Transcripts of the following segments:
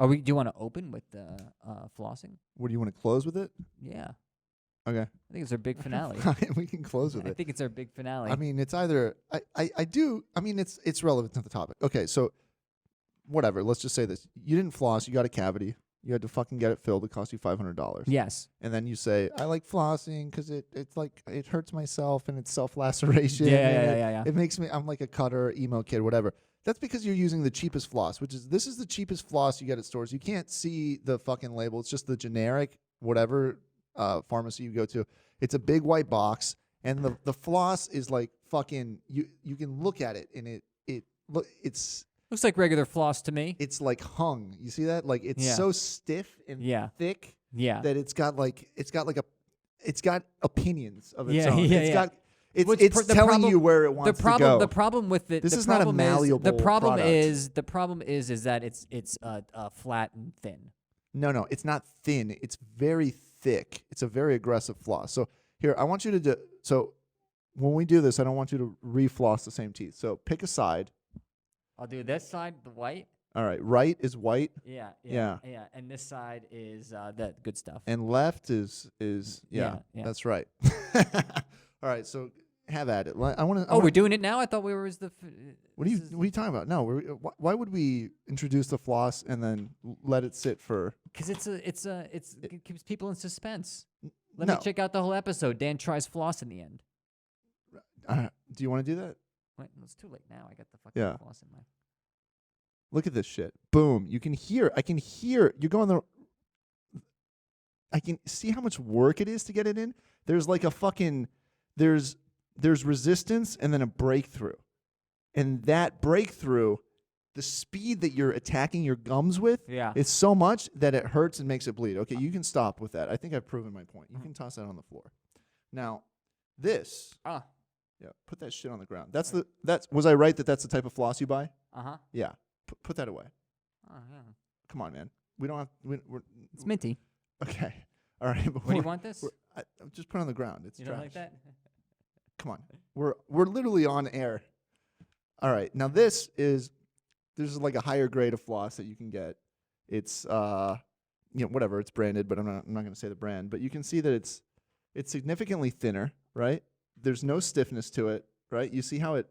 Do you want to open with flossing? What do you want to close with it? Yeah. Okay. I think it's our big finale. We can close with it. I think it's our big finale. I mean, it's either I do. I mean, it's relevant to the topic. Okay, so whatever. Let's just say this: you didn't floss. You got a cavity. You had to fucking get it filled. It cost you $500. Yes. And then you say, I like flossing because it's like it hurts myself and it's self-laceration. Yeah. It makes me. I'm like a cutter, emo kid, whatever. That's because you're using the cheapest floss, this is the cheapest floss you get at stores. You can't see the fucking label. It's just the generic whatever pharmacy you go to. It's a big white box, and the floss is like fucking. You can look at it, and it's. Looks like regular floss to me. It's like hung. You see that? Like it's so stiff and thick that it's got opinions of its own. It's telling you where it wants to go. The problem with it. This is not a malleable The problem product. The problem is that it's flat and thin. No, it's not thin. It's very thick. It's a very aggressive floss. So here, I want you to do. So when we do this, I don't want you to refloss the same teeth. So pick a side. I'll do this side, the white. All right, right is white. Yeah. And this side is that good stuff. And left is that's right. All right, so have at it. I want to. We're doing it now. I thought we were What are you talking about? No, why would we introduce the floss and then let it sit for? Because it keeps people in suspense. Let me check out the whole episode. Dan tries floss in the end. Do you want to do that? Wait, it's too late now. I got the fucking floss in my. Look at this shit. Boom. I can hear. You're going the. I can see how much work it is to get it in. There's like a fucking. There's resistance and then a breakthrough. And that breakthrough, the speed that you're attacking your gums with is so much that it hurts and makes it bleed. Okay, you can stop with that. I think I've proven my point. You can toss that on the floor. Now, this. Yeah, put that shit on the ground. Was I right that that's the type of floss you buy? Yeah. Put that away. Oh yeah. Come on, man. We don't have. It's minty. Okay. All right. What do you want this? Just put it on the ground. It's you trash. Don't like that? Come on. We're literally on air. All right. Now this is like a higher grade of floss that you can get. It's whatever. It's branded, but I'm not going to say the brand. But you can see that it's significantly thinner, right? There's no stiffness to it, right? You see how it,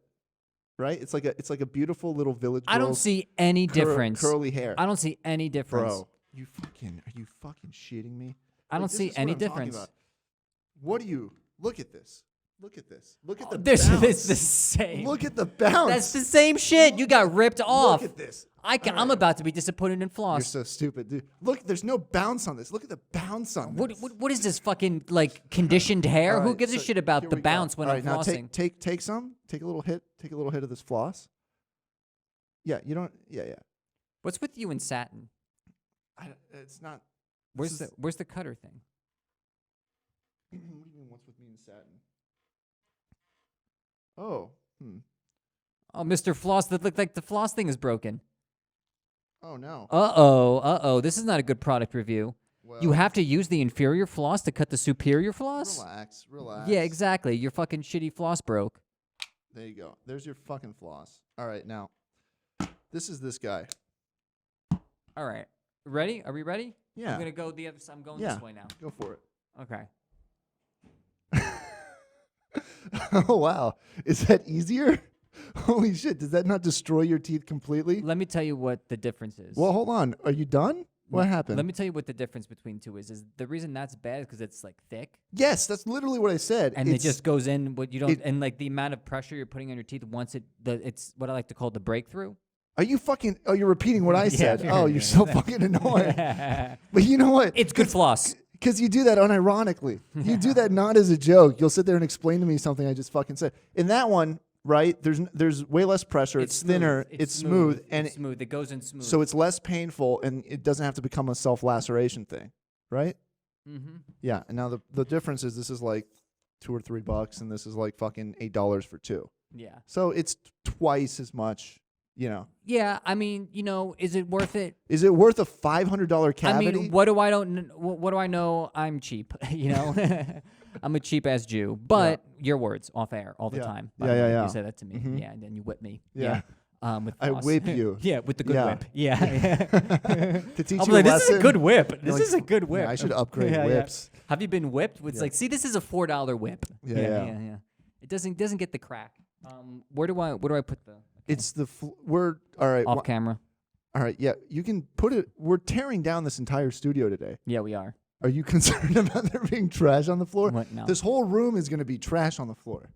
right? It's like a beautiful little village girl. I don't see any difference. Curly hair. I don't see any difference. Bro, are you fucking shitting me? I don't see any difference. What do you, look at this. Look at this. Look at the bounce. bounce. It's the same. Look at the bounce. That's the same shit. You got ripped off. Look at this. I'm about to be disappointed in floss. You're so stupid, dude. Look, there's no bounce on this. Look at the bounce on this. What is this fucking like conditioned hair? Right, Who gives a shit about the bounce when I'm flossing? Now take some. Take a little hit. Take a little hit of this floss. Yeah, you don't. Yeah. What's with you and satin? It's not. Where's the cutter thing? What do you mean? What's with me and satin? Oh. Oh, Mr. Floss, that looked like the floss thing is broken. Oh, no. Uh-oh. This is not a good product review. Well, you have to use the inferior floss to cut the superior floss? Relax. Yeah, exactly. Your fucking shitty floss broke. There you go. There's your fucking floss. All right, now, this is this guy. All right. Ready? Are we ready? Yeah. I'm going to go the other side. I'm going this way now. Go for it. Okay. Oh, wow. Is that easier? Holy shit. Does that not destroy your teeth completely? Let me tell you what the difference is. Well, hold on. Are you done? What happened? Let me tell you what the difference between two is the reason that's bad is because it's like thick. Yes, that's literally what I said. And it just goes in what you don't, and like the amount of pressure you're putting on your teeth once it's what I like to call the breakthrough. Are you fucking, you're repeating what I said. Oh, you're so fucking annoying. But you know what? It's good floss. Because you do that unironically. You do that not as a joke. You'll sit there and explain to me something I just fucking said. In that one, right, there's way less pressure. It's thinner. It's smooth. And it's smooth. It goes in smooth. So it's less painful, and it doesn't have to become a self-laceration thing, right? Mm-hmm. Yeah, and now the difference is this is like $2 or $3, and this is like fucking $8 for 2. Yeah. So it's twice as much. Yeah, I mean, is it worth it? Is it worth a $500 cavity? I mean, what do I know? I'm cheap, I'm a cheap ass Jew. But your words off air all the time. Yeah. You say that to me. Mm-hmm. Yeah, and then you whip me. Yeah. with I floss. whip you. Yeah, with the good Yeah. whip. Yeah. To teach I'm you like, a this is a lesson. good whip. You're This like, is a good whip. I should upgrade Yeah, yeah. whips. Have you been whipped? It's Yeah. like, see, this is a $4 whip. Yeah. It doesn't get the crack. Where do I put the? It's the we're all right. Off camera. All right. Yeah, you can put it. We're tearing down this entire studio today. Yeah, we are. Are you concerned about there being trash on the floor? What? No. This whole room is going to be trash on the floor.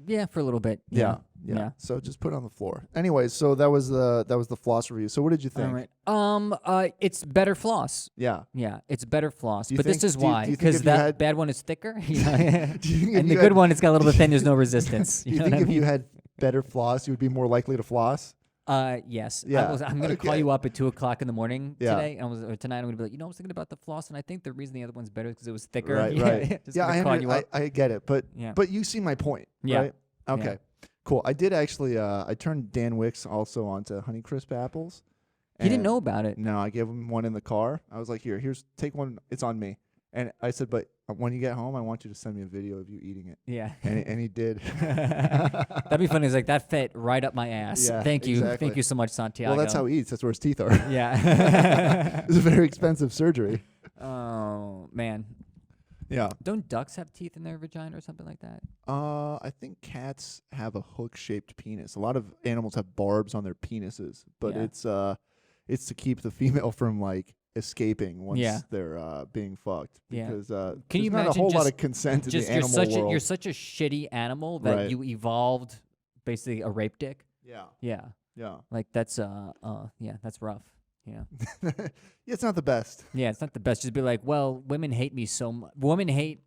Yeah, for a little bit. Yeah. Yeah. So just put it on the floor. Anyways, so that was the floss review. So what did you think? All right. It's better floss. Yeah. Yeah, it's better floss. Do you But this think- is do you- why, do you think because if you that had- bad one is thicker. Yeah. Do you think if And the you good had- one, it's got a little bit thin. There's no resistance. Do you know think what I if you mean? had better floss, you would be more likely to floss? Yes. Yeah, I'm gonna call okay. you up at 2:00 in the morning Yeah. today, or tonight. I'm gonna be like, I was thinking about the floss, and I think the reason the other one's better is because it was thicker. Right. Yeah, Right. Just Yeah. gonna call you up. I get it, but Yeah. but you see my point, Yeah. right? Okay. Cool. I did actually. I turned Dan Wicks also onto Honeycrisp apples. He didn't and- know about it. No, I gave him one in the car. I was like, here's take one. It's on me. And I said, but when you get home, I want you to send me a video of you eating it. Yeah. And he did. That'd be funny. It's like that fit right up my ass. Yeah, Thank you. exactly. Thank you so much, Santiago. Well, that's how he eats. That's where his teeth are. Yeah. It's a very expensive surgery. Oh man. Yeah. Don't ducks have teeth in their vagina or something like that? I think cats have a hook-shaped penis. A lot of animals have barbs on their penises, but Yeah. it's to keep the female from like escaping once Yeah. they're being fucked. Yeah. Because Can you there's not a imagine whole lot just- of consent in Just the animal world. you're such a shitty animal that Right. you evolved basically a rape dick. Yeah. Yeah. Yeah. Like that's that's rough. Yeah. Yeah, it's not the best. Yeah, it's not the best. Just be like, well, women hate me so much. Women hate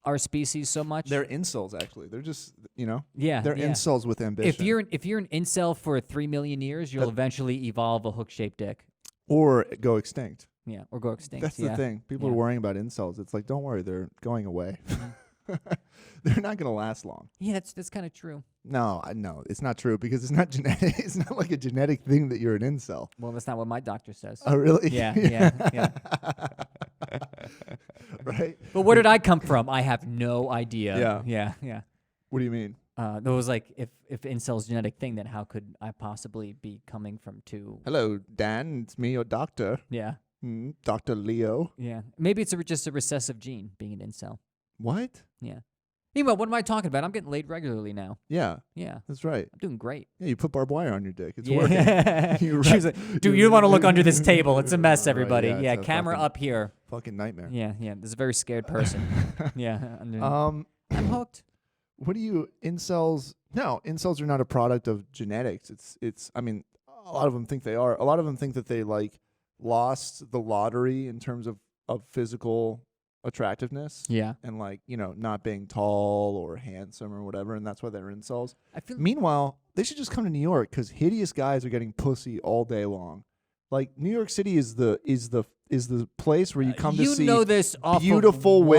our species so much. They're incels, actually. They're just, yeah, they're yeah. incels with ambition. If you're an incel for 3 million years, you'll eventually evolve a hook-shaped dick. or go extinct. Yeah, or go extinct. That's yeah. the thing. People Yeah. are worrying about incels. It's like, don't worry, they're going away. They're not going to last long. Yeah, that's kind of true. No, it's not true because it's not genetic. It's not like a genetic thing that you're an incel. Well, that's not what my doctor says. Oh, really? Yeah. Right? But where did I come from? I have no idea. Yeah. Yeah. What do you mean? There was like, if incel's a genetic thing, then how could I possibly be coming from two? Hello, Dan. It's me, your doctor. Yeah. Dr. Leo. Yeah. Maybe it's just a recessive gene, being an incel. What? Yeah. Meanwhile, what am I talking about? I'm getting laid regularly now. Yeah, Yeah. that's right. I'm doing great. Yeah, you put barbed wire on your dick. It's Yeah. working. You She was like, dude, you want to look under this table. It's a mess, Right, everybody. yeah, Yeah, it's a camera fucking- up here. Fucking nightmare. Yeah. There's a very scared person. Yeah. I'm hooked. What do you incels? No, incels are not a product of genetics. It's. I mean, a lot of them think they are. A lot of them think that they like lost the lottery in terms of physical attractiveness. Yeah. And like not being tall or handsome or whatever, and that's why they're incels. I feel Meanwhile, they should just come to New York because hideous guys are getting pussy all day long. Like New York City is the place where you come to see this off beautiful of one,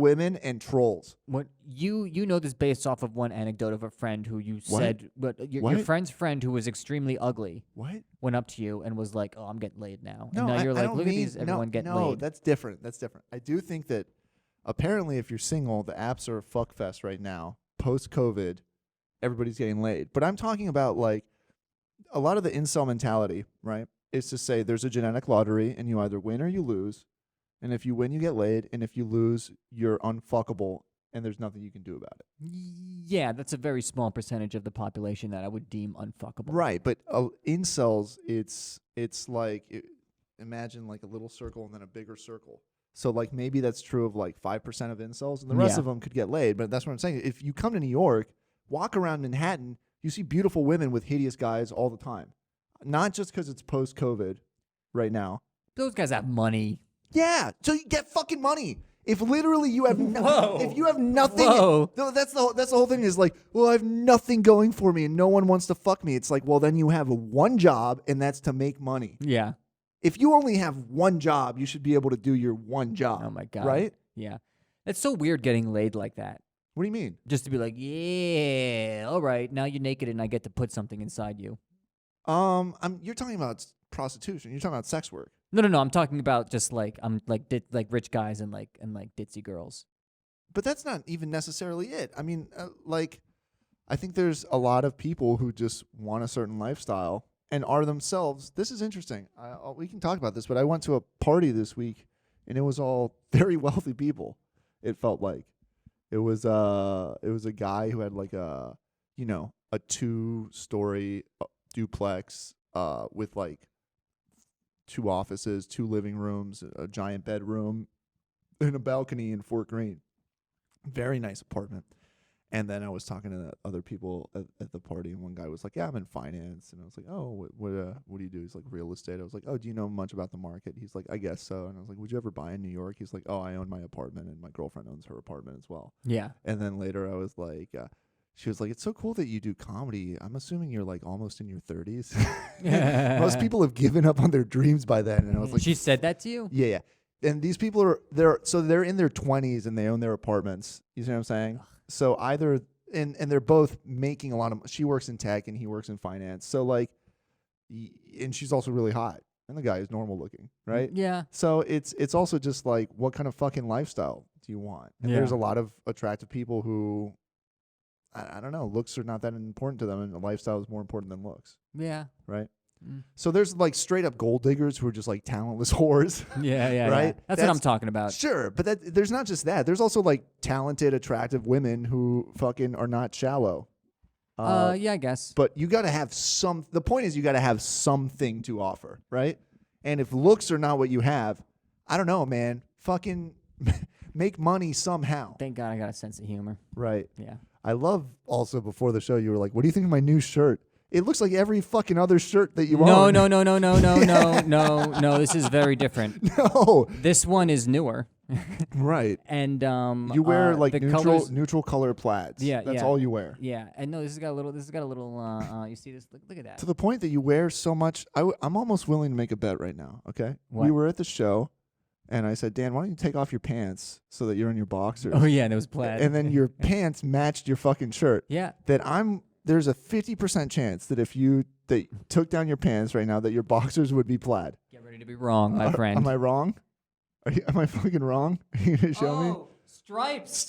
women and trolls. What you know this based off of one anecdote of a friend who you What? said, but your What? friend's friend who was extremely ugly What? went up to you and was like, "Oh, I'm getting laid now." No, and now I, you're I like, don't "Look mean, at these, everyone getting no, laid." that's different. That's different. I do think that apparently if you're single, the apps are a fuck fest right now. Post-COVID, everybody's getting laid. But I'm talking about like a lot of the incel mentality, right? Is to say there's a genetic lottery and you either win or you lose. And if you win, you get laid. And if you lose, you're unfuckable and there's nothing you can do about it. Yeah, that's a very small percentage of the population that I would deem unfuckable. Right. But incels, it's like, imagine like a little circle and then a bigger circle. So like maybe that's true of like 5% of incels and the rest Yeah. of them could get laid. But that's what I'm saying. If you come to New York, walk around Manhattan, you see beautiful women with hideous guys all the time. Not just because it's post-COVID right now. Those guys have money. Yeah, so you get fucking money. If literally you have Whoa. if you have nothing, Whoa. no, that's the whole thing is like, well, I have nothing going for me and no one wants to fuck me. It's like, well, then you have one job and that's to make money. Yeah. If you only have one job, you should be able to do your one job. Oh my god. Right? Yeah. It's so weird getting laid like that. What do you mean? Just to be like, yeah, all right, now you're naked and I get to put something inside you. You're talking about prostitution. You're talking about sex work. No. I'm talking about just like like rich guys and like ditzy girls. But that's not even necessarily it. I mean, like I think there's a lot of people who just want a certain lifestyle and are themselves. This is interesting. We can talk about this, but I went to a party this week, and it was all very wealthy people. It felt like it was a guy who had like a 2-story duplex with like 2 offices, 2 living rooms, a giant bedroom, and a balcony in Fort Greene. Very nice apartment. And then I was talking to other people at the party, and one guy was like, "Yeah, I'm in finance." And I was like, "Oh, what do you do?" He's like, "Real estate." I was like, "Oh, do you know much about the market?" He's like, "I guess so." And I was like, "Would you ever buy in New York?" He's like, "Oh, I own my apartment, and my girlfriend owns her apartment as well." Yeah. And then later I was like, she was like, "It's so cool that you do comedy. I'm assuming you're like almost in your 30s." Most people have given up on their dreams by then. And I was like, she said that to you? Yeah. And these people they're in their 20s and they own their apartments. You see what I'm saying? So either and they're both making a lot of. She works in tech and he works in finance. So like, and she's also really hot, and the guy is normal looking, right? Yeah. So it's also just like, what kind of fucking lifestyle do you want? And there's a lot of attractive people who, I don't know, looks are not that important to them, and the lifestyle is more important than looks. Yeah. Right. So there's like straight up gold diggers who are just like talentless whores. Yeah. Right? That's what I'm talking about. Sure, but there's not just that. There's also like talented, attractive women who fucking are not shallow. Yeah, I guess. But you got to have the point is you got to have something to offer, right? And if looks are not what you have, I don't know, man. Fucking make money somehow. Thank God I got a sense of humor. Right. Yeah. I love also before the show you were like, "What do you think of my new shirt?" It looks like every fucking other shirt that you own. No. This is very different. No. This one is newer. Right. And you wear like the neutral color plaids. Yeah, That's yeah. all you wear. Yeah. And no, this has got a little you see this? Look at that. To the point that you wear so much. I'm almost willing to make a bet right now, okay? What? We were at the show, and I said, "Dan, why don't you take off your pants so that you're in your boxers?" Oh yeah, and it was plaid. And then your pants matched your fucking shirt. Yeah. There's a 50% chance that if you took down your pants right now, that your boxers would be plaid. Get ready to be wrong, my friend. Am I wrong? Am I fucking wrong? Are you gonna show me? Stripes.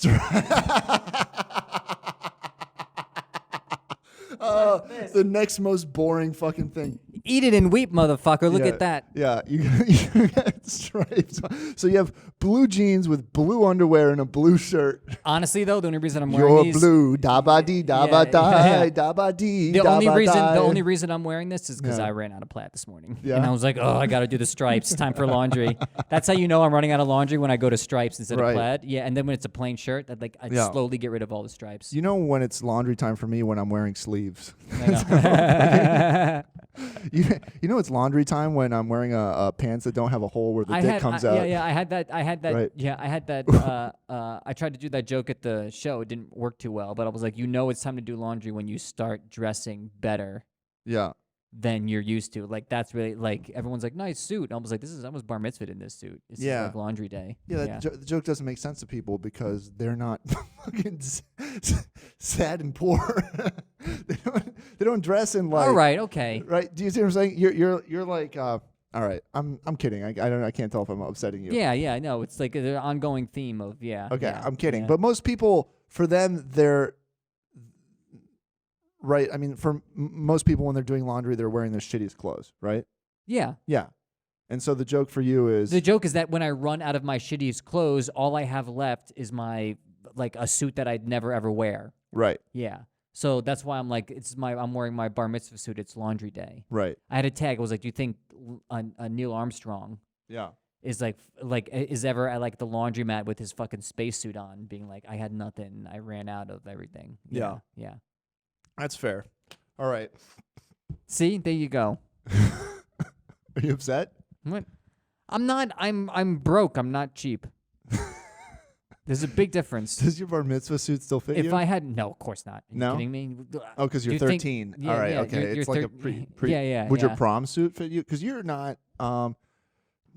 The next most boring fucking thing. Eat it and weep, motherfucker. Look Yeah, at that. Yeah, you got stripes. So you have blue jeans with blue underwear and a blue shirt. Honestly, though, the only reason I'm wearing You're these, blue, da ba dee, da ba die, da ba dee. the only reason I'm wearing this is because I ran out of plaid this morning, Yeah. and I was like, oh, I got to do the stripes. Time for laundry. That's how you know I'm running out of laundry, when I go to stripes instead of plaid. Yeah, and then when it's a plain shirt, I slowly get rid of all the stripes. You know when it's laundry time for me when I'm wearing sleeves. I know. You know it's laundry time when I'm wearing a pants that don't have a hole where the dick comes out. Yeah, I had that. Right. Yeah, I had that. I tried to do that joke at the show. It didn't work too well, but I was like, it's time to do laundry when you start dressing better Yeah. than you're used to. Like, that's really, like, everyone's like, nice suit. And I was like, I was bar mitzvahed in this suit. This is like laundry day. Yeah, the joke doesn't make sense to people because they're not fucking sad and poor. they don't dress in like. All right, okay. Right? Do you see what I'm saying? You're like, all right. I'm kidding. I can't tell if I'm upsetting you. Yeah. No, it's like an ongoing theme of Okay, yeah, I'm kidding. yeah. But most people, for them, they're. Right. I mean, for most people, when they're doing laundry, they're wearing their shittiest clothes, right? Yeah. Yeah. And so the joke for you is The joke is that when I run out of my shittiest clothes, all I have left is my a suit that I'd never ever wear. right, Yeah. So that's why I'm like, I'm wearing my bar mitzvah suit. It's laundry day. right. I had a tag. I was like, do you think a Neil Armstrong Yeah. is is ever at like the laundromat with his fucking spacesuit on, being like, I had nothing. I ran out of everything. Yeah. Yeah. That's fair. All right. See, there you go. Are you upset? What? I'm not. I'm broke. I'm not cheap. There's a big difference. Does your bar mitzvah suit still fit you? If I had no, of course not. Are you No? kidding me? Oh, because Do you're you think- 13. yeah, All right, yeah, okay. you're It's like a thir- pre. Yeah. Would your prom suit fit you? Because you're not.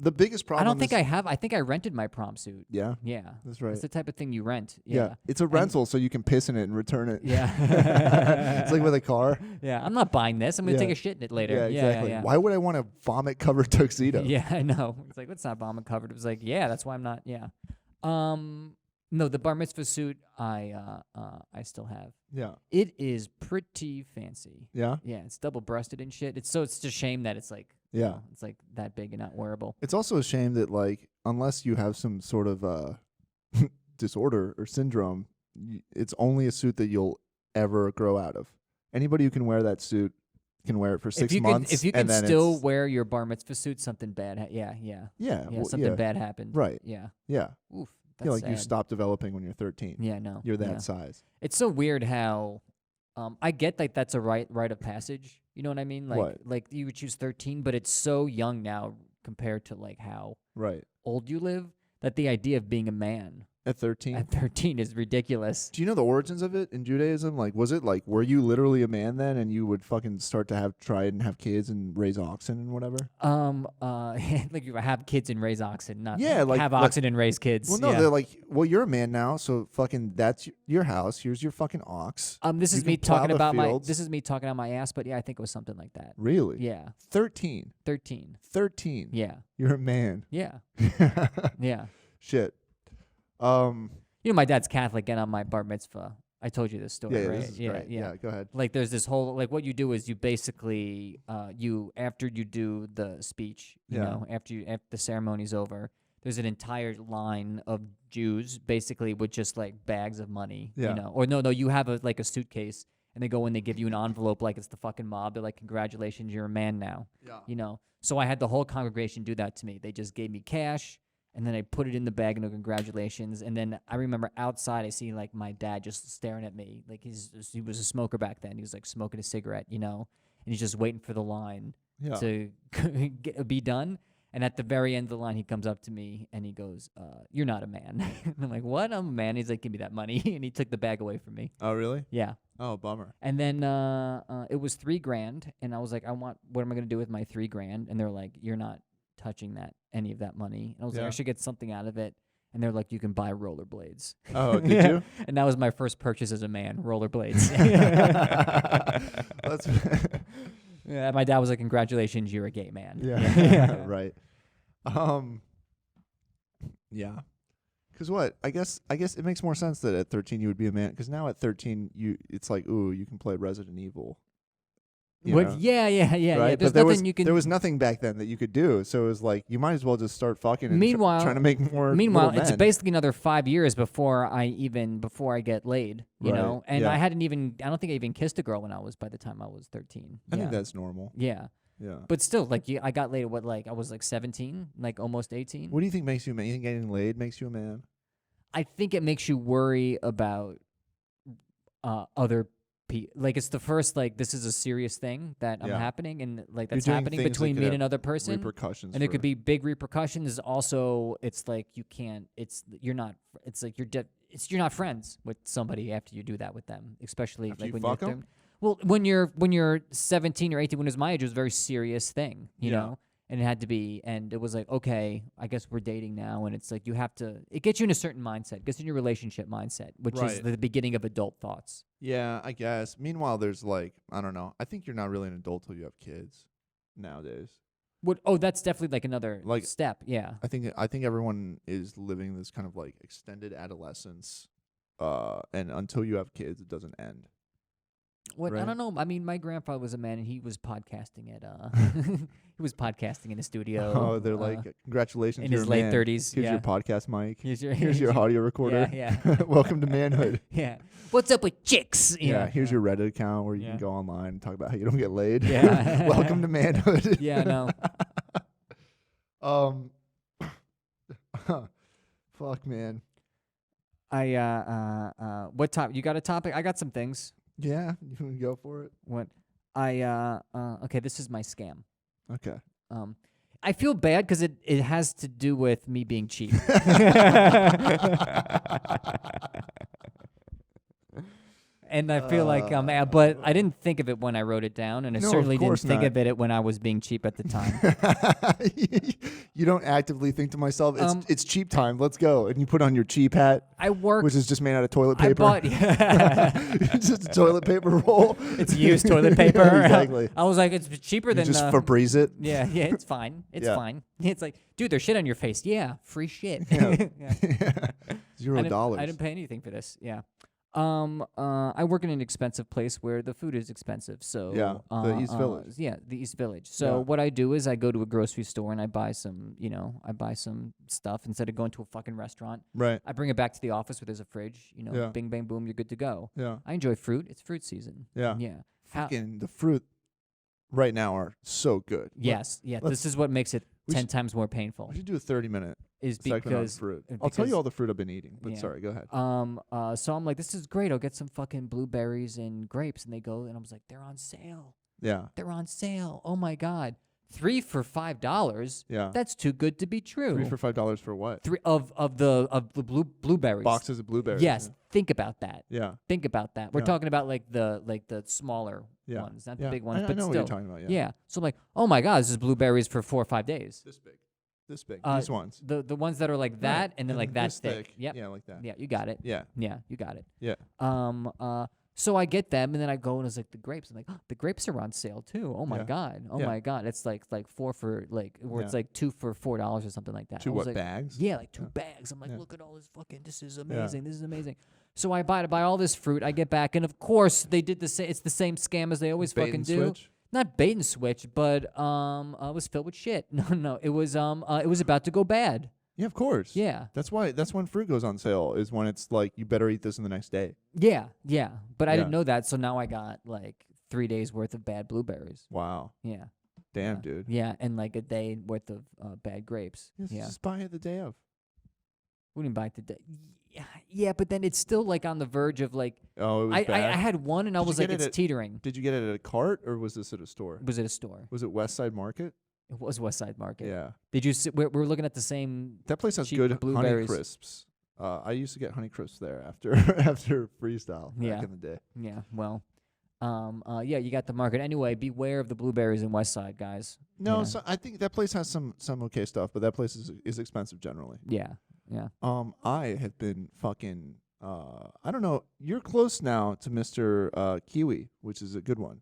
The biggest problem. I don't think is, I have. I think I rented my prom suit. Yeah, Yeah. that's right. It's the type of thing you rent. Yeah. Yeah. It's a rental, so you can piss in it and return it. Yeah. It's like with a car. Yeah. I'm not buying this. I'm gonna Yeah. take a shit in it later. Yeah, exactly. Yeah. Why would I want a vomit-covered tuxedo? Yeah, I know. It's like, let's not bomb it covered. It was like, yeah, that's why I'm not. Yeah. No, the bar mitzvah suit I still have. Yeah. It is pretty fancy. Yeah. Yeah, it's double breasted and shit. It's just a shame that it's like it's like that big and not wearable. It's also a shame that like unless you have some sort of disorder or syndrome, it's only a suit that you'll ever grow out of. Anybody who can wear that suit can wear it for 6 months. If you can still wear your bar mitzvah suit, something bad. Something bad happened. Right. Yeah. Yeah. Oof. I feel like sad. you stop developing when you're 13. Yeah. No. You're that size. It's so weird how, I get like that's a rite of passage. You know what I mean? Like, like you would choose 13, but it's so young now compared to like how old you live that the idea of being a man at 13 is ridiculous. Do you know the origins of it in Judaism? Like, was it like, were you literally a man then, and you would fucking start to try and have kids and raise oxen and whatever? Like you have kids and raise oxen, not like have oxen and raise kids. Well, no, they're like, well, you're a man now, so fucking that's your house. Here's your fucking ox. This is me talking about my ass, but yeah, I think it was something like that. Really? Yeah. 13. Yeah. You're a man. Yeah. Yeah. Shit. My dad's Catholic, and on my bar mitzvah, I told you this story, right? This is great. Yeah, go ahead. Like, there's this whole like what you do is you basically after you do the speech, you know, after the ceremony's over, there's an entire line of Jews basically with just like bags of money, you know, or no, you have a suitcase, and they go in, they give you an envelope like it's the fucking mob. They're like, congratulations, you're a man now, you know. So I had the whole congregation do that to me. They just gave me cash. And then I put it in the bag and no congratulations. And then I remember outside I see like my dad just staring at me. Like he was a smoker back then. He was like smoking a cigarette, you know, and he's just waiting for the line to be done. And at the very end of the line, he comes up to me and he goes, "You're not a man." And I'm like, "What? I'm a man." He's like, "Give me that money." And he took the bag away from me. Oh, really? Yeah. Oh, bummer. And then it was $3,000. And I was like, what am I going to do with my $3,000? And they're like, "You're not touching any of that money." And I was like, I should get something out of it. And they're like, you can buy rollerblades. Oh, did you? And that was my first purchase as a man, rollerblades. Yeah, my dad was like, congratulations, you're a gay man. Yeah. Right. Yeah. Because what? I guess it makes more sense that at 13 you would be a man. Because now at 13, it's like, ooh, you can play Resident Evil. What? Yeah. Right? There's but nothing you can. There was nothing back then that you could do, so it was like you might as well just start fucking. And trying to make more. Meanwhile, it's basically another 5 years before I get laid. You know, and I don't think I even kissed a girl by the time I was 13. I think that's normal. Yeah. Yeah. But still, like I got laid at I was like 17, like almost 18. What do you think makes you a man? You think getting laid makes you a man? I think it makes you worry about other. Like it's the first this is a serious thing that I'm happening and that's happening between me and another person. Repercussions, and there could be big repercussions. Also, it's like you're not friends with somebody after you do that with them, especially after like when you're them? Well, when you're 17 or 18, when it was my age, it was a very serious thing, you know. And it had to be, and it was like, okay, I guess we're dating now, and it's like it gets you in a certain mindset, gets in your relationship mindset, which is the beginning of adult thoughts. Yeah, I guess. Meanwhile, there's I don't know. I think you're not really an adult till you have kids nowadays. What? Oh, that's definitely another step. Yeah. I think everyone is living this kind of extended adolescence, and until you have kids, it doesn't end. What? Right? I don't know. I mean, my grandfather was a man, and he was podcasting at he was podcasting in a studio. Oh, they're congratulations, in his late 30s. Here's your podcast mic. Here's your audio recorder. Yeah. Welcome to manhood. Yeah. What's up with chicks? Here's your Reddit account where you can go online and talk about how you don't get laid. Yeah. Welcome to manhood. Yeah. No. Fuck, man. What topic? You got a topic? I got some things. Yeah, you can go for it. What? Okay, this is my scam. Okay. I feel bad because it has to do with me being cheap. And I feel like but I didn't think of it when I wrote it down, and I No, of certainly didn't course think not. of it when I was being cheap at the time. You don't actively think to myself, it's cheap time, let's go. And you put on your cheap hat, I worked. which is just made out of toilet I paper. bought. It's just a toilet paper roll. It's used toilet paper. Yeah, exactly. I was like, it's cheaper You than. just Febreze it. Yeah, it's fine. It's Yeah. fine. It's like, dude, there's shit on your face. Yeah, free shit. Yeah. Yeah. $0. I didn't pay anything for this. Yeah. I work in an expensive place where the food is expensive. So Yeah, the East Village. Yeah, the East Village. So what I do is I go to a grocery store and I buy some, stuff instead of going to a fucking restaurant. Right. I bring it back to the office where there's a fridge. Yeah. Bing bang boom, you're good to go. Yeah. I enjoy fruit. It's fruit season. Yeah. Yeah. Fucking the fruit right now are so good. Yes. Yeah. let's- This is what makes it we 10 should- times more painful. We should do a 30-minute Is segment on because fruit. I'll tell you because- all the fruit I've been eating, but Yeah. sorry, go ahead. So I'm like, this is great. I'll get some fucking blueberries and grapes, and they go, and I was like, they're on sale. Yeah. They're on sale. Oh my god, 3 for $5. Yeah. That's too good to be true. 3 for $5 for what? Three of the blueberries. Boxes of blueberries. Yes, think about that. Yeah. Think about that. We're Yeah. talking about like the smaller Yeah. ones, not Yeah. the big ones, I but know still. what you're talking about. Yeah. Yeah. So I'm like, oh my god, this is blueberries for 4 or 5 days. This big. This big. Uh, These ones. The ones that are like that, Right. and then like that this thick. Yep. Yeah, like that. Yeah, you got it. Yeah. Yeah, you got it. Yeah. So I get them, and then I go and it's like the grapes. I'm like, oh, the grapes are on sale too. Oh my Yeah. god. Oh Yeah. my god. It's like 4 for like, where it's Yeah. like 2 for $4 or something like that. Two I was what, like, bags? Yeah, like 2 Yeah. bags. I'm like, Yeah. look at all this fucking. This is amazing. This is amazing. So I buy all this fruit. I get back, and of course they did the same. It's the same scam as they always Bait fucking and do. switch? Not bait and switch, but it was filled with shit. No, it was about to go bad. Yeah, of course. Yeah. That's when fruit goes on sale, is when it's like you better eat this in the next day. Yeah. But I Yeah. didn't know that, so now I got like 3 days worth of bad blueberries. Wow. Yeah. Damn, Yeah. dude. Yeah, and like a day worth of bad grapes. Yes, Yeah. Just buy it the day of. We didn't buy it today. Yeah, but then it's still like on the verge of like Oh, it was I bad. had one and I Did you was like, get it it's at- teetering. Did you get it at a cart or was this at a store? Was it a store? Was it West Side Market? It was West Side Market. Yeah. Did you see, we're looking at the same That place has cheap good blueberries. Honey Crisps. I used to get Honey Crisps there after after freestyle back Yeah. in the day. Yeah, well. Yeah, you got the market. Anyway, beware of the blueberries in West Side, guys. No, Yeah. so I think that place has some okay stuff, but that place is expensive generally. Yeah. I have been fucking I don't know. You're close now to Mr. Kiwi, which is a good one.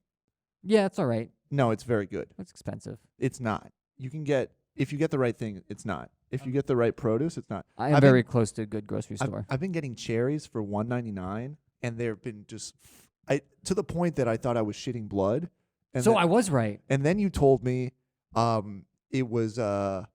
Yeah, it's all right. No, it's very good. It's expensive. It's not. You can get if you get the right thing, it's not. If you get the right produce, it's not. I am I've very been- close to a good grocery store. I've been getting cherries for $1.99, and they've been just to the point that I thought I was shitting blood. And So then, I was right. and then you told me it was a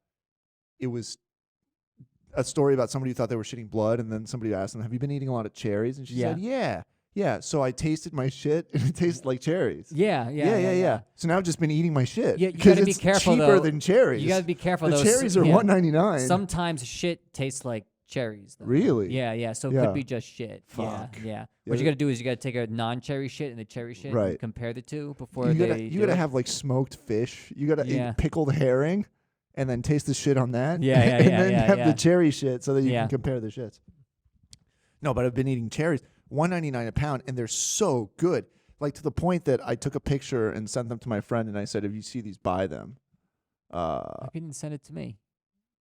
story about somebody who thought they were shitting blood, and then somebody asked them, "Have you been eating a lot of cherries?" And she Yeah. said, "Yeah." So I tasted my shit, and it tastes like cherries. Yeah. So now I've just been eating my shit. Yeah, you 'cause gotta be it's careful, cheaper though. than cherries. You gotta be careful. The though. cherries are yeah. $1.99. Sometimes shit tastes like cherries. Though. Really? Yeah. So it Yeah. could be just shit. Fuck. Yeah. Yeah, What you gotta do is you gotta take a non-cherry shit and the cherry shit, Right. and compare the two before you they. gotta do it. have like smoked fish. You gotta Yeah. eat pickled herring, and then taste the shit on that. Yeah, and then have yeah. the cherry shit so that you Yeah. can compare the shits. No, but I've been eating cherries, $1.99 a pound, and they're so good. Like to the point that I took a picture and sent them to my friend, and I said, "If you see these, buy them." You didn't send it to me.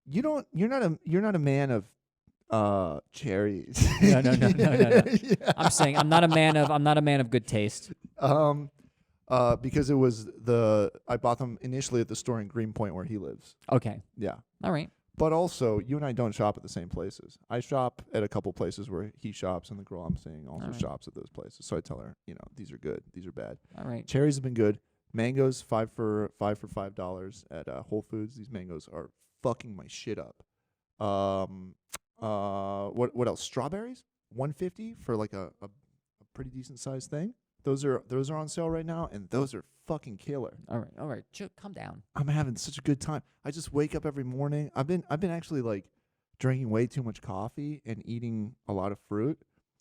You're not a man of cherries. No. Yeah. I'm saying I'm not a man of good taste. Because it was I bought them initially at the store in Greenpoint where he lives. Okay. Yeah. All right. But also, you and I don't shop at the same places. I shop at a couple places where he shops, and the girl I'm seeing also Alright. shops at those places. So I tell her, these are good, these are bad. All right. Cherries have been good. Mangoes, five for $5 at Whole Foods. These mangoes are fucking my shit up. What else? Strawberries, $1.50 for like a pretty decent sized thing. Those are on sale right now, and those are fucking killer. All right. Calm down. I'm having such a good time. I just wake up every morning. I've been actually like drinking way too much coffee and eating a lot of fruit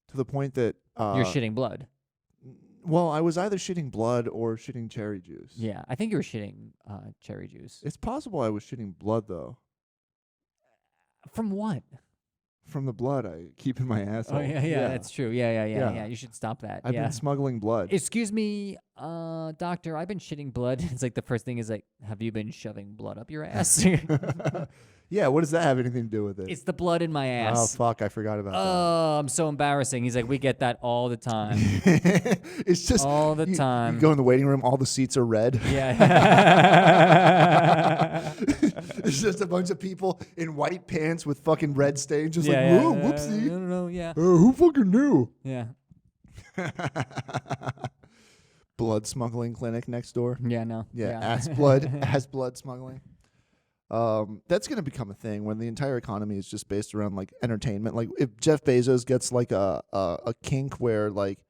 to the point that You're shitting blood. Well, I was either shitting blood or shitting cherry juice. Yeah, I think you were shitting cherry juice. It's possible I was shitting blood though. From what? from the blood I keep in my asshole. Oh yeah, that's true. Yeah. Yeah. You should stop that. I've been smuggling blood. Excuse me, doctor. I've been shitting blood. It's like the first thing is like, have you been shoving blood up your ass? Yeah, what does that have anything to do with it? It's the blood in my ass. Oh fuck, I forgot about Oh, I'm so embarrassing. He's like, we get that all the time. that. It's just All the time. You go in the waiting room, all the seats are red. Yeah. It's just a bunch of people in white pants with fucking red stains, just yeah, like, whoa, whoopsie. No, yeah. Who fucking knew? Yeah. Blood smuggling clinic next door. Yeah, no. Yeah, ass blood smuggling. That's gonna become a thing when the entire economy is just based around like entertainment. Like if Jeff Bezos gets like a kink where like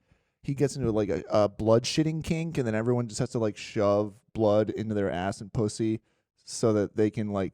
he gets into like a blood shitting kink, and then everyone just has to like shove blood into their ass and pussy so that they can like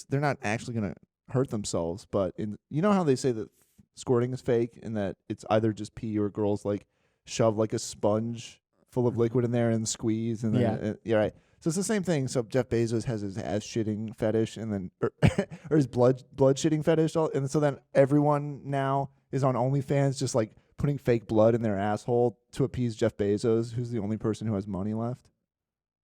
they're not actually gonna hurt themselves. But you know how they say that squirting is fake and that it's either just pee or girls like shove like a sponge full of liquid in there and squeeze and then yeah right. So it's the same thing. So Jeff Bezos has his ass shitting fetish, and then or his blood shitting fetish, and so then everyone now is on OnlyFans, just like putting fake blood in their asshole to appease Jeff Bezos, who's the only person who has money left.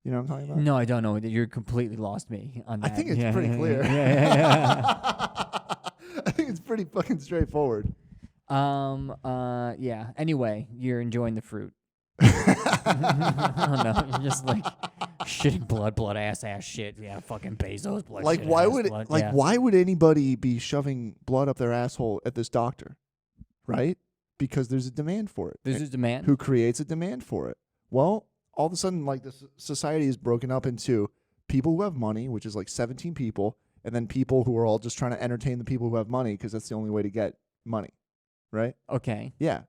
You know what I'm talking about? No, I don't know. You're completely lost me on that. I think it's pretty clear. I think it's pretty fucking straightforward. Yeah. Anyway, you're enjoying the fruit. I don't know. You're just like shitting blood ass shit. Yeah, fucking Bezos blood. Like why would why would anybody be shoving blood up their asshole at this doctor? Right? Because there's a demand for it. There's a demand. Who creates a demand for it? Well, all of a sudden like the society is broken up into people who have money, which is like 17 people, and then people who are all just trying to entertain the people who have money because that's the only way to get money. Right? Okay. Yeah.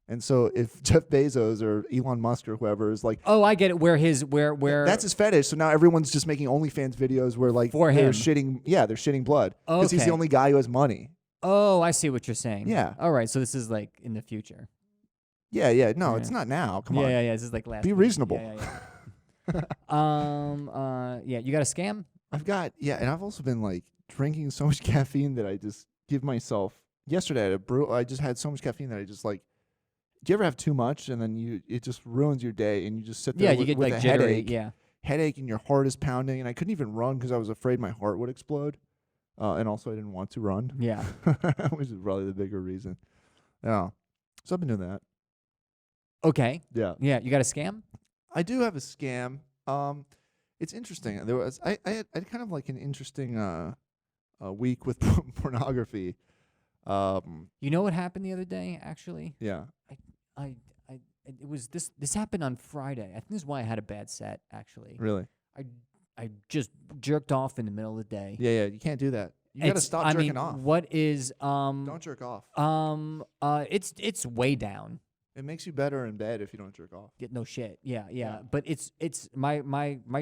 And so if Jeff Bezos or Elon Musk or whoever is like, oh, I get it. Where that's his fetish. So now everyone's just making OnlyFans videos where like for they're him shitting blood because he's the only guy who has money. Oh, I see what you're saying. Yeah. All right. So this is like in the future. Yeah. No, it's not now. Come on. Yeah. This is like last. Be week. reasonable. Yeah. You got a scam? And I've also been like drinking so much caffeine that I just give myself. Yesterday I just had so much caffeine that I just like. Do you ever have too much and then it just ruins your day and you just sit there you get with like a jittery, headache and your heart is pounding, and I couldn't even run because I was afraid my heart would explode, and also I didn't want to run. Yeah. Which is probably the bigger reason. Yeah, so I've been doing that. Okay. Yeah. You got a scam? I do have a scam. It's interesting. I had kind of like an interesting week with pornography. You know what happened the other day? Actually, yeah. It was this happened on Friday. I think this is why I had a bad set. Actually, Really? I just jerked off in the middle of the day. Yeah. You can't do that. You gotta stop jerking off. What is Don't jerk off. It's way down. It makes you better in bed if you don't jerk off. No shit. Yeah. But it's my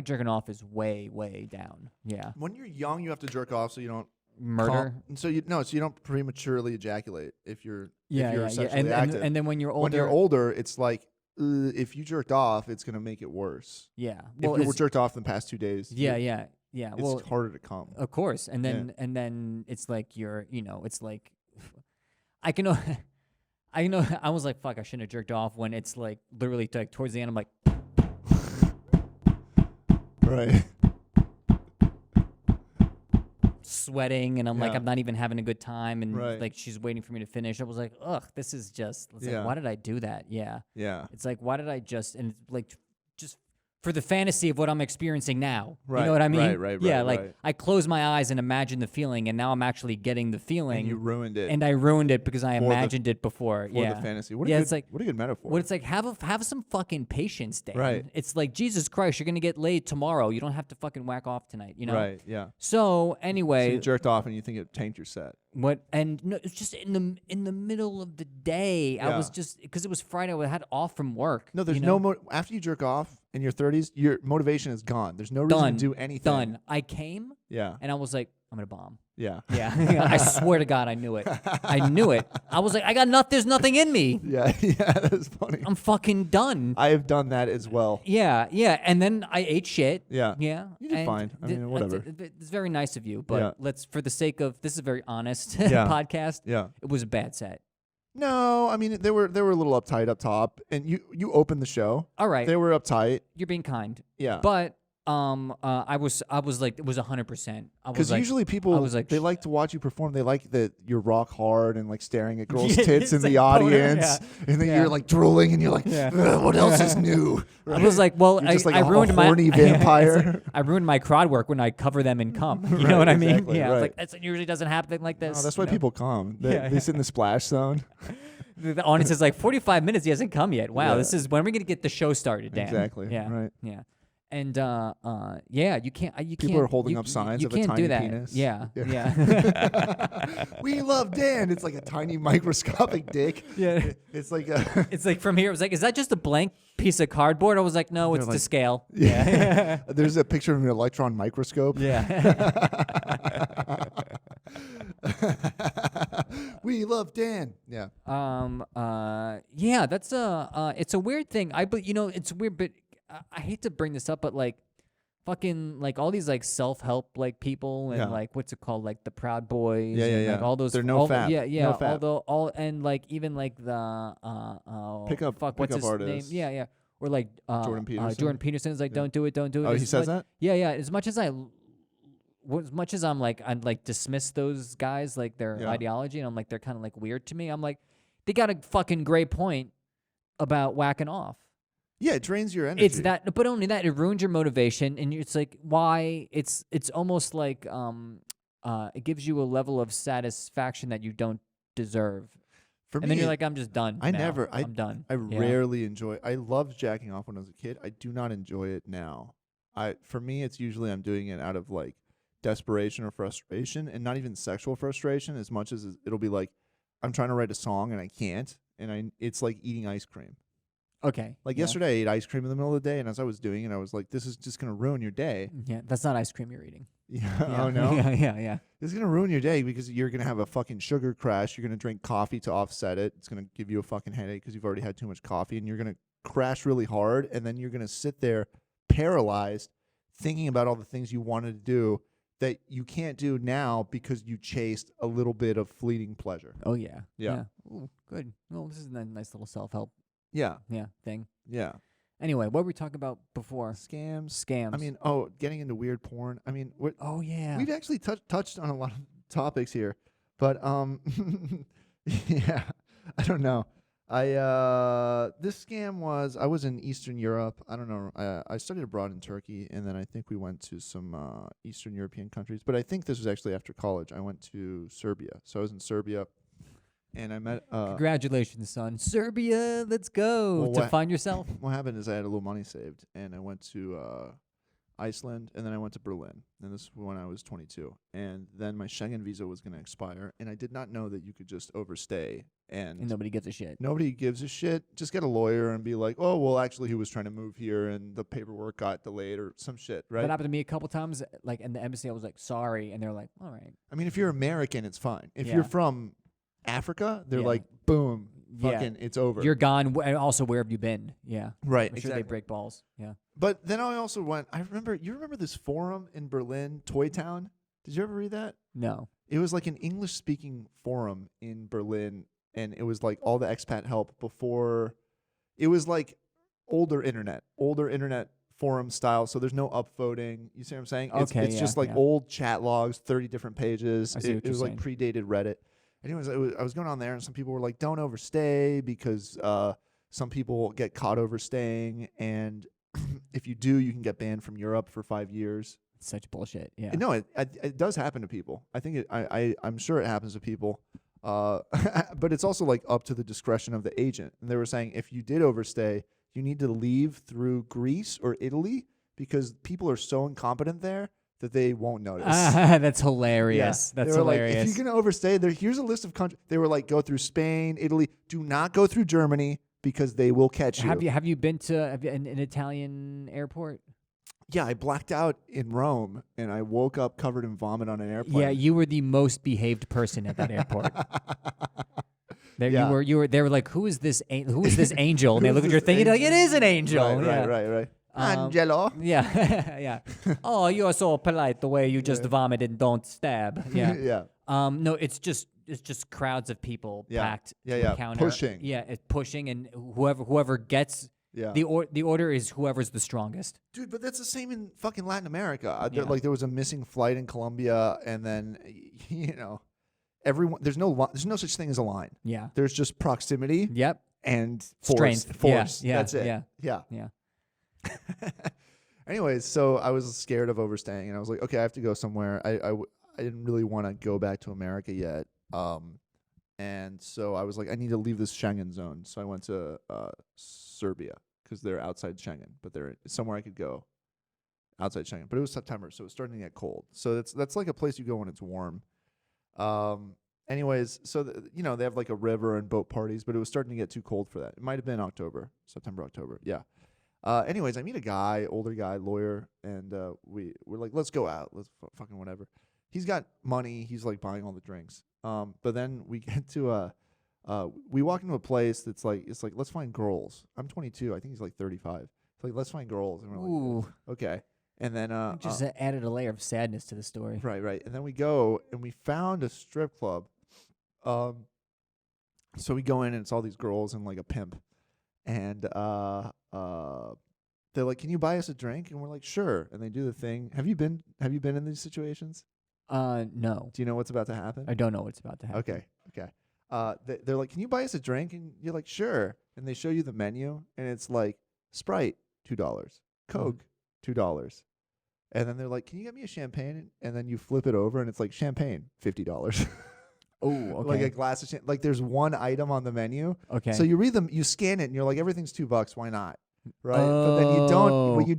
jerking off is way down. Yeah. When you're young, you have to jerk off so you don't murder. So you don't prematurely ejaculate if you're sexually and active. And then when you're older, it's like if you jerked off, it's gonna make it worse. Yeah. Well, if you were jerked off in the past 2 days. Yeah. It's harder to come. Of course, and then it's like it's like I can. I was like, fuck, I shouldn't have jerked off when it's like literally like towards the end. I'm like, right. Sweating, and I'm like, I'm not even having a good time, and right. like she's waiting for me to finish. I was like, ugh, this is just. It's like, why did I do that? Yeah. It's like, why did I just and like just for the fantasy of what I'm experiencing now. Right. You know what I mean? Right. Yeah, like I close my eyes and imagine the feeling, and now I'm actually getting the feeling. And you ruined it. And I ruined it because I imagined it before. For the fantasy. What a good metaphor. What it's like, have some fucking patience, Dan. Right. It's like, Jesus Christ, you're gonna get laid tomorrow. You don't have to fucking whack off tonight. You know? Right. Yeah. So anyway, so you jerked off and you think it tanked your set. What? And no, it's just in the middle of the day. Yeah. I was just because it was Friday. I had off from work. No, there's no after you jerk off in your 30s, your motivation is gone. There's no reason to do anything. Done. I came. Yeah. And I was like, I'm gonna bomb. Yeah. Yeah. I swear to God, I knew it. I knew it. I was like, I got nothing. There's nothing in me. Yeah, that's funny. I'm fucking done. I have done that as well. Yeah. And then I ate shit. Yeah. Yeah. You did fine. I mean, whatever. It's very nice of you, but let's, for the sake of, this is a very honest Yeah. podcast. Yeah. It was a bad set. No, I mean they were a little uptight up top, and you opened the show. All right. They were uptight. You're being kind. Yeah. But I was like, it was 100%. Because like, usually people, I was like, they like to watch you perform. They like that you're rock hard and like staring at girls' Yeah, tits in it's the like boner, audience, and then Yeah. you're like drooling, and you're like, "Ugh, what else is new? I was like, well, You're just like I a ruined my horny vampire. I ruined my crod work when I cover them in cum. You Right, know what I mean? exactly, Yeah. I was right. like, that usually doesn't happen like this. No, that's why you know? people come. They sit in the splash zone. The audience is like 45 minutes. He hasn't come yet. Wow, Yeah. this is when are we gonna get the show started, Dan? Exactly. Yeah. Right. Yeah. And yeah, you can't. You People can't, are holding you- up signs you of a can't tiny do that. penis. Yeah. Yeah. Yeah. We love Dan. It's like a tiny microscopic dick. Yeah. It's like a. It's like from here. It was like, is that just a blank piece of cardboard? I was like, no, it's like- to scale. Yeah. There's a picture of an electron microscope. Yeah. We love Dan. Yeah. Yeah, that's it's a weird thing. It's weird, but I hate to bring this up, but like fucking like all these like self-help like people and Yeah. like what's it called, like the Proud Boys Yeah, yeah, and yeah. like all those They're no fap. fap. Yeah. No fap. Although all and like even like the Pickup what's his artists. name? Yeah. Or like Jordan Peterson. Jordan Peterson's like, don't do it. Oh, he says that? Yeah. As much as I'm like dismiss those guys, like their Yeah. ideology, and I'm like, they're kind of like weird to me. I'm like, they got a fucking great point about whacking off. Yeah, it drains your energy. It's that, but only that, it ruins your motivation, and it's like, why? It's almost like it gives you a level of satisfaction that you don't deserve, For and me, then you're like, I'm just done. I'm done. I Yeah. rarely enjoy. I loved jacking off when I was a kid. I do not enjoy it now. For me, it's usually I'm doing it out of like desperation or frustration, and not even sexual frustration as much as it'll be like I'm trying to write a song and I can't, and it's like eating ice cream. Okay. Like yeah. yesterday, I ate ice cream in the middle of the day, and as I was doing it, I was like, "This is just gonna ruin your day." Yeah, that's not ice cream you're eating. Yeah. Yeah. Oh no. Yeah. It's gonna ruin your day because you're gonna have a fucking sugar crash. You're gonna drink coffee to offset it. It's gonna give you a fucking headache because you've already had too much coffee, and you're gonna crash really hard, and then you're gonna sit there paralyzed, thinking about all the things you wanted to do that you can't do now because you chased a little bit of fleeting pleasure. Oh yeah. Yeah. Ooh, good. Well, this is a nice little self-help Yeah. thing. Yeah. Anyway, what were we talking about before? Scams. I mean, getting into weird porn. I mean, Oh yeah. we've actually touched on a lot of topics here, but yeah, I don't know. This scam was, I was in Eastern Europe. I don't know. I studied abroad in Turkey, and then I think we went to some Eastern European countries. But I think this was actually after college. I went to Serbia. So I was in Serbia, and I met. Congratulations, son. Serbia, let's go Well, to find yourself. What happened is I had a little money saved, and I went to Iceland, and then I went to Berlin. And this was when I was 22. And then my Schengen visa was going to expire, and I did not know that you could just overstay. And nobody gives a shit. Nobody gives a shit. Just get a lawyer and be like, oh, well, actually, he was trying to move here, and the paperwork got delayed or some shit, right? That happened to me a couple times. Like in the embassy, I was like, sorry, and they're like, all right. I mean, if you're American, it's fine. If Yeah. you're from Africa, they're Yeah. like, boom, Yeah. fucking, it's over. You're gone. And also, where have you been? Yeah. right, I'm sure they break balls. Yeah. But then I also went, you remember this forum in Berlin, Toy Town? Did you ever read that? No. It was like an English-speaking forum in Berlin, and it was like all the expat help before. It was like older internet forum style, so there's no upvoting. You see what I'm saying? It's just like old chat logs, 30 different pages. I see what It was you're like predated Reddit. Anyways, I was going on there, and some people were like, don't overstay because some people get caught overstaying, and if you do, you can get banned from Europe for 5 years. It's such bullshit. Yeah. No, it does happen to people. I think I'm sure it happens to people. But it's also like up to the discretion of the agent. And they were saying if you did overstay, you need to leave through Greece or Italy because people are so incompetent there that they won't notice. That's hilarious. Yeah. That's they were hilarious. Like, if you're gonna overstay, here's a list of countries. They were like, go through Spain, Italy. Do not go through Germany because they will catch you. Have you been to an Italian airport? Yeah, I blacked out in Rome, and I woke up covered in vomit on an airplane. Yeah, you were the most behaved person at that airport. There Yeah. you were. They were like, "Who is this? Who is this angel?" And they Who's look at your this thing, and they're like, "It angel?" is an angel." Right. Um, Angelo. Yeah, yeah. Oh, you're so polite the way you just vomit and don't stab. Yeah. Yeah. No, it's just crowds of people packed to Yeah. encounter. Pushing. Yeah, it's pushing, and whoever gets Yeah. the order is whoever's the strongest. Dude, but that's the same in fucking Latin America. Yeah. Like there was a missing flight in Colombia, and then everyone. There's no such thing as a line. Yeah. There's just proximity. Yep. And Strength. Force. Yeah. That's it. Yeah. Anyways, so I was scared of overstaying, and I was like, okay, I have to go somewhere. I didn't really want to go back to America yet. And so I was like, I need to leave this Schengen zone. So I went to Serbia because they're outside Schengen, but they're somewhere I could go outside Schengen. But it was September, so it was starting to get cold. So that's like a place you go when it's warm. Anyways, so they have like a river and boat parties, but it was starting to get too cold for that. It might have been September, October. Yeah. Anyways, I meet a guy, older guy, lawyer, and we're like, let's go out. Let's fucking whatever. He's got money. He's like buying all the drinks. But then we get to we walk into a place that's like, it's like, let's find girls. I'm 22. I think he's like 35. It's like, let's find girls. And we're like, okay. And then just added a layer of sadness to the story. Right. And then we go and we found a strip club. So we go in and it's all these girls and like a pimp. And they're like, "Can you buy us a drink?" And we're like, "Sure." And they do the thing. Have you been in these situations? No. Do you know what's about to happen? I don't know what's about to happen. Okay. They're like, "Can you buy us a drink?" And you're like, "Sure." And they show you the menu, and it's like Sprite $2, Coke $2, and then they're like, "Can you get me a champagne?" And then you flip it over, and it's like champagne $50. Oh, okay. Like a glass of champagne. Like there's one item on the menu. Okay. So you read them, you scan it, and you're like, everything's $2. Why not? Right. But then you don't. When you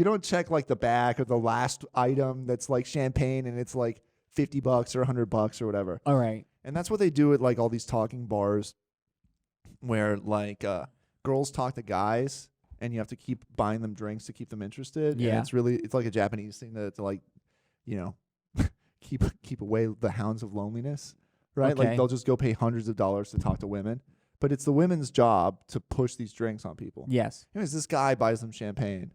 don't check like the back or the last item that's like champagne, and it's like $50 or $100 or whatever. All right. And that's what they do at like all these talking bars, where like girls talk to guys, and you have to keep buying them drinks to keep them interested. Yeah. And it's like a Japanese thing to like, keep away the hounds of loneliness. Right? Okay. Like they'll just go pay hundreds of dollars to talk to women. But it's the women's job to push these drinks on people. Yes. Anyways, this guy buys them champagne.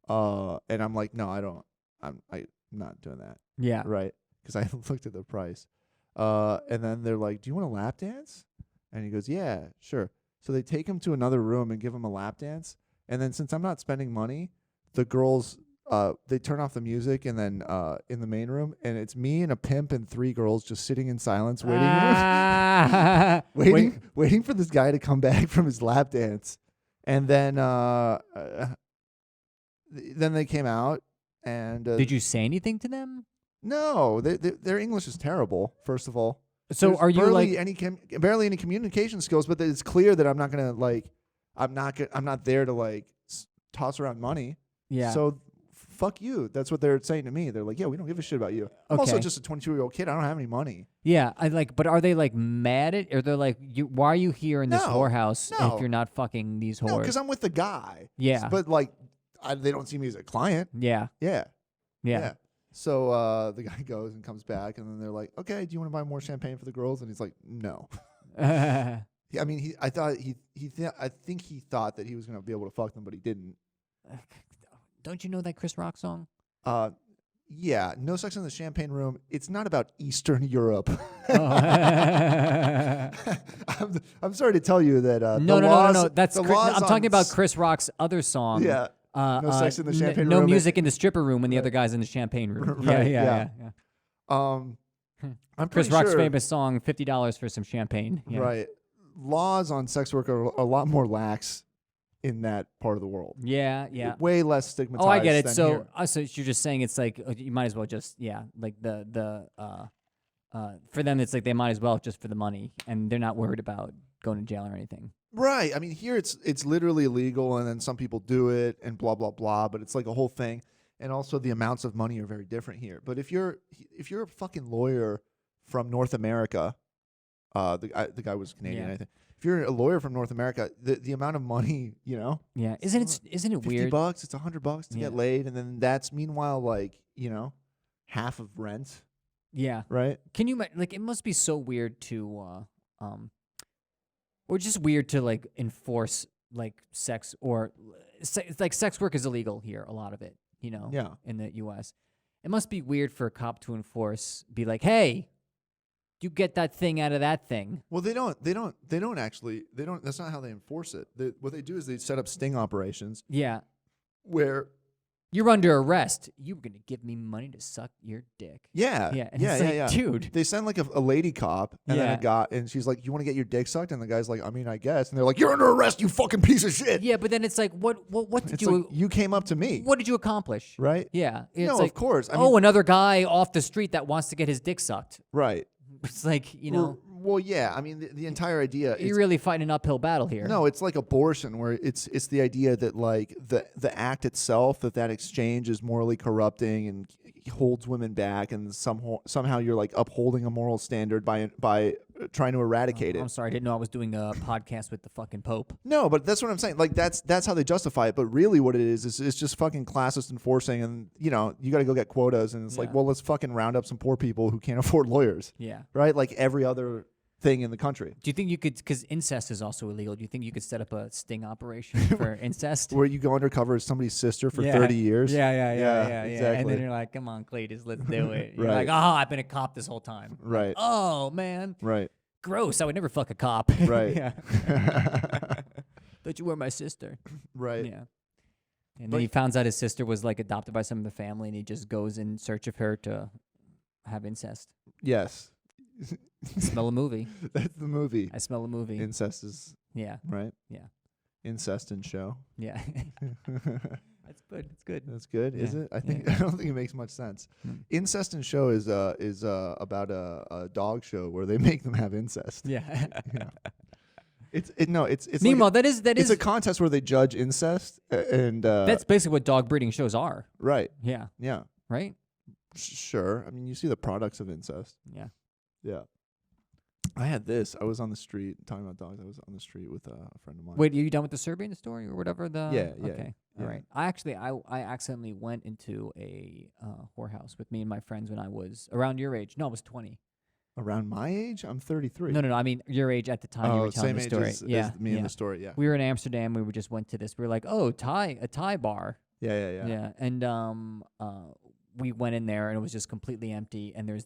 And I'm like, no, I don't. I'm not doing that. Yeah. Right? Because I looked at the price. And then they're like, "Do you want a lap dance?" And he goes, "Yeah, sure." So they take him to another room and give him a lap dance. And then since I'm not spending money, the girls they turn off the music, and then in the main room, and it's me and a pimp and 3 girls just sitting in silence waiting for this guy to come back from his lap dance. And then they came out, and did you say anything to them? No, their English is terrible. First of all, so there's are you barely like barely any communication skills? But it's clear that I'm not gonna like, I'm not there to like toss around money. Yeah. So fuck you. That's what they're saying to me. They're like, yeah, we don't give a shit about you. I'm also just a 22-year-old kid. I don't have any money. Yeah, but are they like mad at, or they're like, why are you here in this whorehouse if you're not fucking these whores? No, because I'm with the guy. Yeah. But like, they don't see me as a client. Yeah. Yeah. Yeah. So the guy goes and comes back, and then they're like, okay, do you want to buy more champagne for the girls? And he's like, no. I mean, I think he thought that he was going to be able to fuck them, but he didn't. Don't you know that Chris Rock song? Yeah, No Sex in the Champagne Room. It's not about Eastern Europe. I'm sorry to tell you that no. That's I'm talking about Chris Rock's other song. Yeah, No Sex in the Champagne Room. No music in the stripper room when the other guy's in the champagne room. Right, yeah. I'm Chris pretty Rock's sure, famous song, $50 for some champagne. Yeah. Right. Laws on sex work are a lot more lax in that part of the world. Yeah. Way less stigmatized. Oh, I get it. Than So, here. so you're just saying it's like you might as well just like for them it's like they might as well just for the money, and they're not worried about going to jail or anything. Right. I mean, here it's literally illegal, and then some people do it and blah blah blah. But it's like a whole thing, and also the amounts of money are very different here. But if you're a fucking lawyer from North America, the guy was Canadian, Yeah. I think. if you're a lawyer from North America, the amount of money, you know, Yeah. Isn't it weird? $50, it's $100 to get laid, and then that's meanwhile like, you know, half of rent, Yeah. right? Can you like? It must be so weird or just weird to like enforce like sex or like sex work is illegal here. A lot of it, you know. Yeah. In the U.S., it must be weird for a cop to enforce. Be like, hey, you get that thing out of that thing. Well, they don't actually. That's not how they enforce it. What they do is they set up sting operations. Yeah. Where you're under arrest. You were gonna give me money to suck your dick. Yeah. Yeah. And Yeah. it's like, Yeah. Dude. They send like a lady cop and then a guy, and she's like, "You want to get your dick sucked?" And the guy's like, "I mean, I guess." And they're like, "You're under arrest, you fucking piece of shit." Yeah, but then it's like, what did It's you? like, you came up to me, What did you accomplish? right? Yeah. It's No, like, of course. I mean, another guy off the street that wants to get his dick sucked. right. It's like, you know. Well, yeah. I mean, the entire idea. You're really fighting an uphill battle here. No, it's like abortion, where it's the idea that like the act itself, that exchange is morally corrupting and holds women back, and somehow you're like upholding a moral standard by trying to eradicate it. I'm sorry, I didn't know I was doing a podcast with the fucking Pope. No, but that's what I'm saying. Like that's how they justify it. But really, what it is it's just fucking classist enforcing, and you know you got to go get quotas, and it's like, well, let's fucking round up some poor people who can't afford lawyers. Yeah. Right. Like every other thing in the country. Do you think you could, because incest is also illegal, do you think you could set up a sting operation for incest? Where you go undercover as somebody's sister for 30 years? Yeah, exactly. And then you're like, come on, Cletus, let's do it. You're Right. like, I've been a cop this whole time. Right. Like, oh, man. Right. Gross. I would never fuck a cop. Right. Yeah. Thought you were my sister. Right. Yeah. And then he finds out his sister was like adopted by some of the family, and he just goes in search of her to have incest. Yes. Smell a movie. That's the movie. I smell a movie. Incest is right. Yeah. Incest and show. Yeah. That's good. It's good. That's good, is Yeah. it? I don't think it makes much sense. Incest and show is about a dog show where they make them have incest. Yeah. Yeah. It's Meanwhile, like it's a contest where they judge incest and that's basically what dog breeding shows are. right. Yeah. Yeah. Right? Sure. I mean, you see the products of incest. Yeah. Yeah. I had this. I was on the street talking about dogs. I was on the street with a friend of mine. Wait, are you done with the Serbian story or whatever? Yeah. Okay. Yeah. All right. I accidentally went into a whorehouse with me and my friends when I was around your age. No, I was 20. Around my age? I'm 33. No. I mean your age at the time you were telling same the age story. as me in the story. Yeah. We were in Amsterdam. We just went to this. We were like, a Thai bar. Yeah. Yeah. And we went in there and it was just completely empty. And there's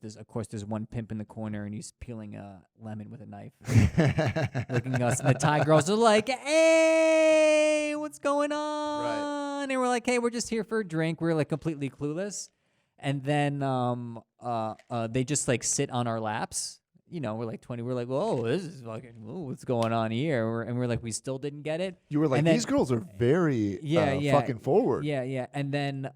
one pimp in the corner and he's peeling a lemon with a knife, looking at us. And the Thai girls are like, "Hey, what's going on?" Right. And we're like, "Hey, we're just here for a drink." We're like completely clueless. And then they just like sit on our laps. You know, we're like 20. We're like, "Whoa, this is fucking. What's going on here?" And we're like, we still didn't get it. You were like, and then, these girls are very fucking forward. Yeah. And then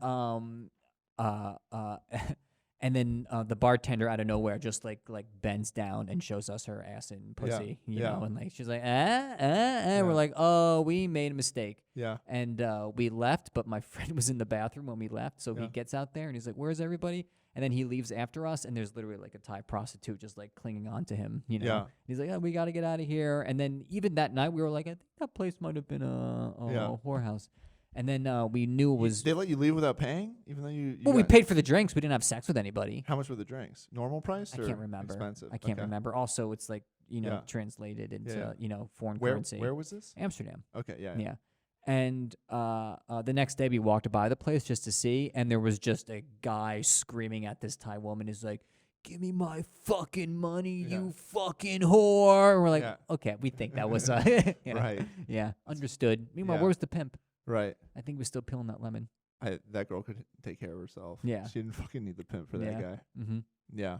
and then the bartender out of nowhere just like bends down and shows us her ass and pussy, you know, and like she's like, we're like, oh, we made a mistake. Yeah. And we left, but my friend was in the bathroom when we left, so he gets out there and he's like, where's everybody? And then he leaves after us, and there's literally like a Thai prostitute just like clinging on to him, you know. Yeah. He's like, oh, we got to get out of here. And then even that night, we were like, I think that place might have been a whorehouse. And then we knew it was. They let you leave without paying, even though you. Well, we paid for the drinks. We didn't have sex with anybody. How much were the drinks? Normal price? I or can't remember. Expensive. I can't remember. Also, it's like translated into foreign currency. Where was this? Amsterdam. Okay. Yeah. Yeah. And the next day we walked by the place just to see, and there was just a guy screaming at this Thai woman. He's like, "Give me my fucking money, you fucking whore!" And we're like, okay, we think that was right. Yeah, understood. Meanwhile, where's the pimp? Right. I think we're still peeling that lemon. That girl could take care of herself. Yeah. She didn't fucking need the pimp for that guy. Mm-hmm. Yeah.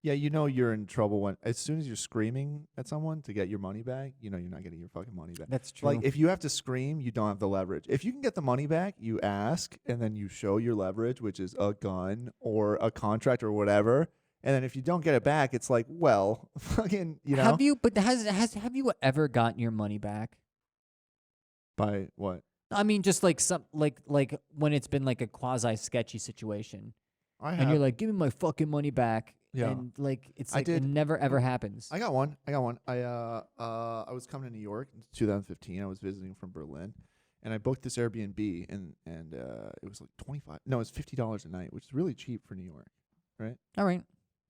Yeah, you know you're in trouble when as soon as you're screaming at someone to get your money back, you know you're not getting your fucking money back. That's true. Like if you have to scream, you don't have the leverage. If you can get the money back, you ask and then you show your leverage, which is a gun or a contract or whatever. And then if you don't get it back, it's like, well, fucking, you know. Have you? But have you ever gotten your money back? By what? I mean, just like some like when it's been like a quasi sketchy situation, I have. and you're like, "Give me my fucking money back," Yeah. And like it's I like did- it never ever happens. I got one. I was coming to New York in 2015. I was visiting from Berlin, and I booked this Airbnb, and it was like 25. No, it's $50 a night, which is really cheap for New York, right? All right.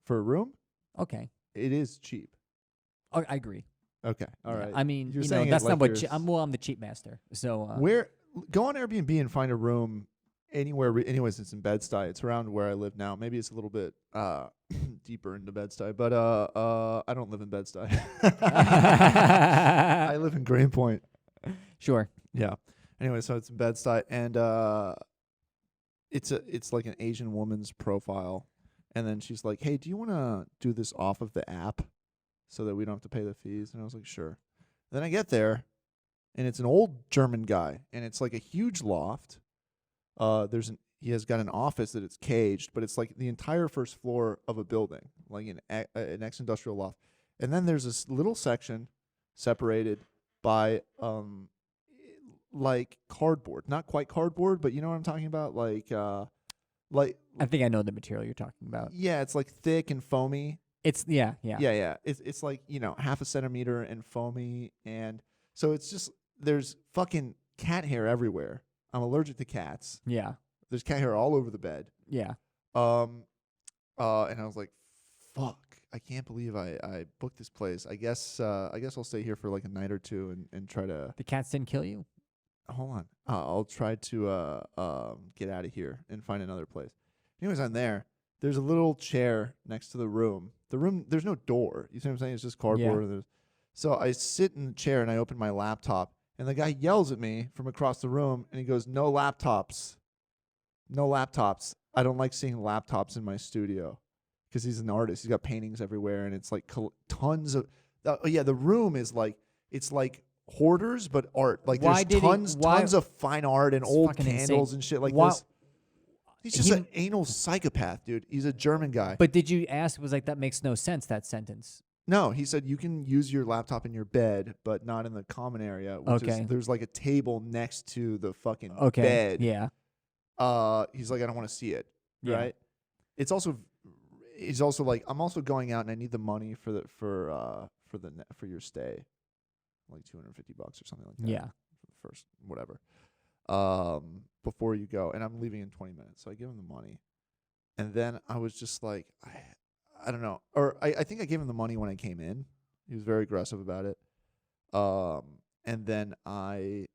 For a room, Okay. it is cheap. Oh, I agree. Okay, all right. I mean, You're you know, saying it that's like not what you're I'm the cheap master. So Where go on Airbnb and find a room anywhere. Anyways, it's in Bed-Stuy. It's around where I live now. Maybe it's a little bit deeper into Bed-Stuy, but I don't live in Bed-Stuy. I live in Greenpoint. sure. Yeah. Anyway, so it's in Bed-Stuy, and it's like an Asian woman's profile, and then she's like, "Hey, do you want to do this off of the app, so that we don't have to pay the fees?" And I was like, "Sure." Then I get there, and it's an old German guy, and it's like a huge loft. He has got an office that it's caged, but it's like the entire first floor of a building, like an ex-industrial loft. And then there's this little section separated by like cardboard, not quite cardboard, but you know what I'm talking about, like I think I know the material you're talking about. yeah, it's like thick and foamy. It's yeah. Yeah. It's like, half a centimeter and foamy, and so it's just there's fucking cat hair everywhere. I'm allergic to cats. Yeah. There's cat hair all over the bed. Yeah. And I was like, fuck, I can't believe I booked this place. I guess I'll stay here for like a night or two and try to The cats didn't kill you? hold on. I'll try to get out of here and find another place. Anyways, I'm there. There's a little chair next to the room. The room, there's no door. You see what I'm saying? It's just cardboard. Yeah. So I sit in the chair and I open my laptop, and the guy yells at me from across the room, and he goes, "No laptops. No laptops. I don't like seeing laptops in my studio," because he's an artist. He's got paintings everywhere, and it's like tons of. The room is like it's like hoarders, but art. Like Why there's tons of fine art and It's old fucking candles insane. and shit like Why- this. He's just an anal psychopath, dude. He's a German guy. But did you ask? Was like that makes no sense. That sentence. No, he said you can use your laptop in your bed, but not in the common area. Which Okay. is, there's like a table next to the fucking Okay. bed. Yeah. He's like, I don't want to see it. Yeah. Right. He's also like, I'm also going out and I need the money for your stay, like $250 or something like that. Yeah. For the first whatever. Before you go, and I'm leaving in 20 minutes, so I give him the money, and then I was just like, I don't know, or I think I gave him the money when I came in. He was very aggressive about it. And then I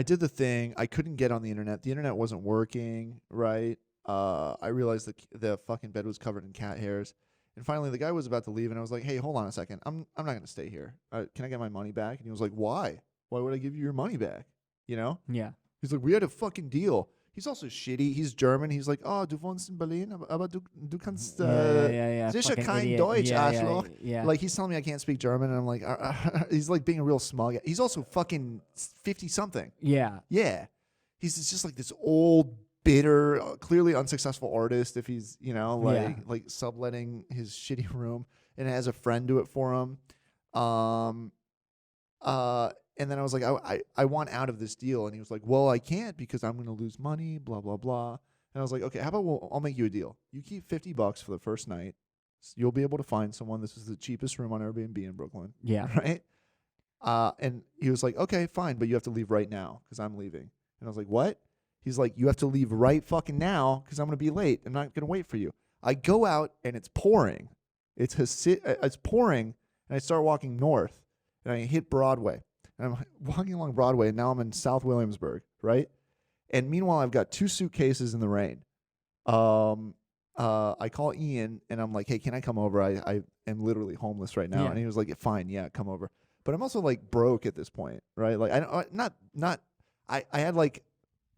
did the thing. I couldn't get on the internet. The internet wasn't working, right? I realized the fucking bed was covered in cat hairs. And finally, the guy was about to leave, and I was like, "Hey, hold on a second. I'm not going to stay here. Can I get my money back?" And he was like, "Why? Why would I give you your money back?" You know? Yeah. He's like, "We had a fucking deal." He's also shitty. He's German. He's like, "Oh, du wohnst in Berlin, aber du kannst yeah. sicher Fucking kein idiot. Deutsch, yeah, Arschloch." Yeah. Like, he's telling me I can't speak German, and I'm like, he's like being a real smug. He's also fucking 50-something. yeah. Yeah. He's just like this old, bitter, clearly unsuccessful artist if he's, like subletting his shitty room and has a friend do it for him. And then I was like, I want out of this deal. And he was like, "Well, I can't because I'm going to lose money, blah, blah, blah." And I was like, "Okay, how about I'll make you a deal. You keep $50 for the first night. So you'll be able to find someone. This is the cheapest room on Airbnb in Brooklyn." Yeah. Right? And he was like, "Okay, fine, but you have to leave right now because I'm leaving." And I was like, "What?" He's like, "You have to leave right fucking now because I'm going to be late. I'm not going to wait for you." I go out and it's pouring. It's pouring, and I start walking north, and I hit Broadway. And I'm walking along Broadway, and now I'm in South Williamsburg, right? And meanwhile, I've got 2 suitcases in the rain. I call Ian, and I'm like, "Hey, can I come over? I am literally homeless right now." Yeah. And he was like, "Fine, yeah, come over." But I'm also like broke at this point, right? Like I had like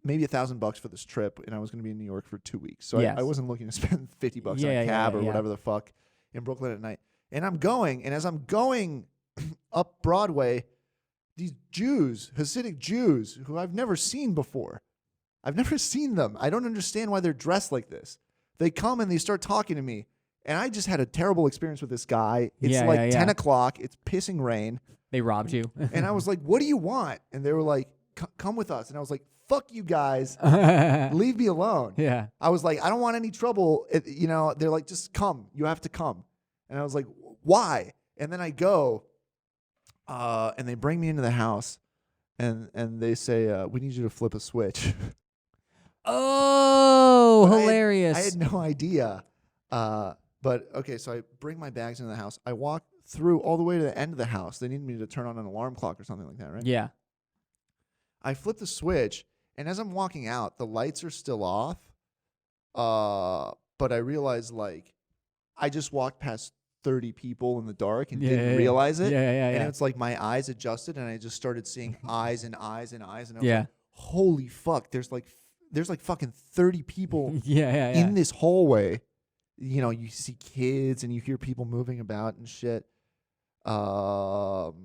maybe $1,000 for this trip, and I was going to be in New York for 2 weeks, so Yes. I wasn't looking to spend $50 on Yeah, a cab or yeah. whatever the fuck in Brooklyn at night. And I'm going, and as I'm going up Broadway, these Jews, Hasidic Jews, who I've never seen before. I've never seen them. I don't understand why they're dressed like this. They come and they start talking to me, and I just had a terrible experience with this guy. It's Yeah, like yeah, 10 yeah. o'clock. It's pissing rain. They robbed you. And I was like, "What do you want?" And they were like, come with us. And I was like, fuck you guys. Leave me alone. Yeah. I was like, I don't want any trouble. They're like, just come. You have to come. And I was like, why? And then I go, and they bring me into the house, and they say, we need you to flip a switch. Oh, But hilarious. I had no idea. But okay, so I bring my bags into the house. I walk through all the way to the end of the house. They need me to turn on an alarm clock or something like that, right? Yeah. I flip the switch, and as I'm walking out, the lights are still off. But I realize, like, I just walked past 30 people in the dark and didn't realize it. Yeah. And it's like my eyes adjusted, and I just started seeing eyes and eyes and eyes. And I was Yeah. like, holy fuck, there's like fucking 30 people Yeah. in this hallway. You see kids and you hear people moving about and shit. What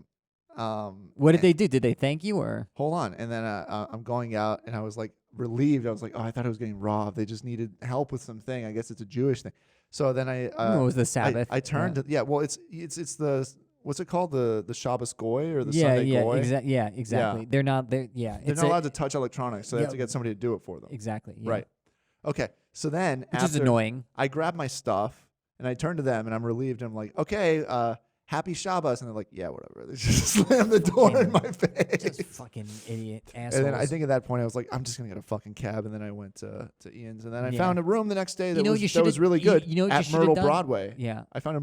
did they do? Did they thank you or? Hold on. And then I'm going out, and I was like relieved. I was like, oh, I thought I was getting robbed. They just needed help with something. I guess it's a Jewish thing. So then it was the Sabbath. I turned to, well, it's the, what's it called? The Shabbos Goy or the Sunday Goy? Exactly. Yeah. They're not They're not allowed to touch electronics, so they have to get somebody to do it for them. Exactly. Yeah. Right. Okay. So then Which is annoying. I grab my stuff, and I turn to them, and I'm relieved. I'm like, okay, happy Shabbos. And they're like, yeah, whatever. They just slam the door in my face. Just fucking idiot assholes. And then I think at that point I was like, I'm just gonna get a fucking cab. And then I went to Ian's, and then I found a room the next day that was really good. At Myrtle Broadway. Yeah. I found a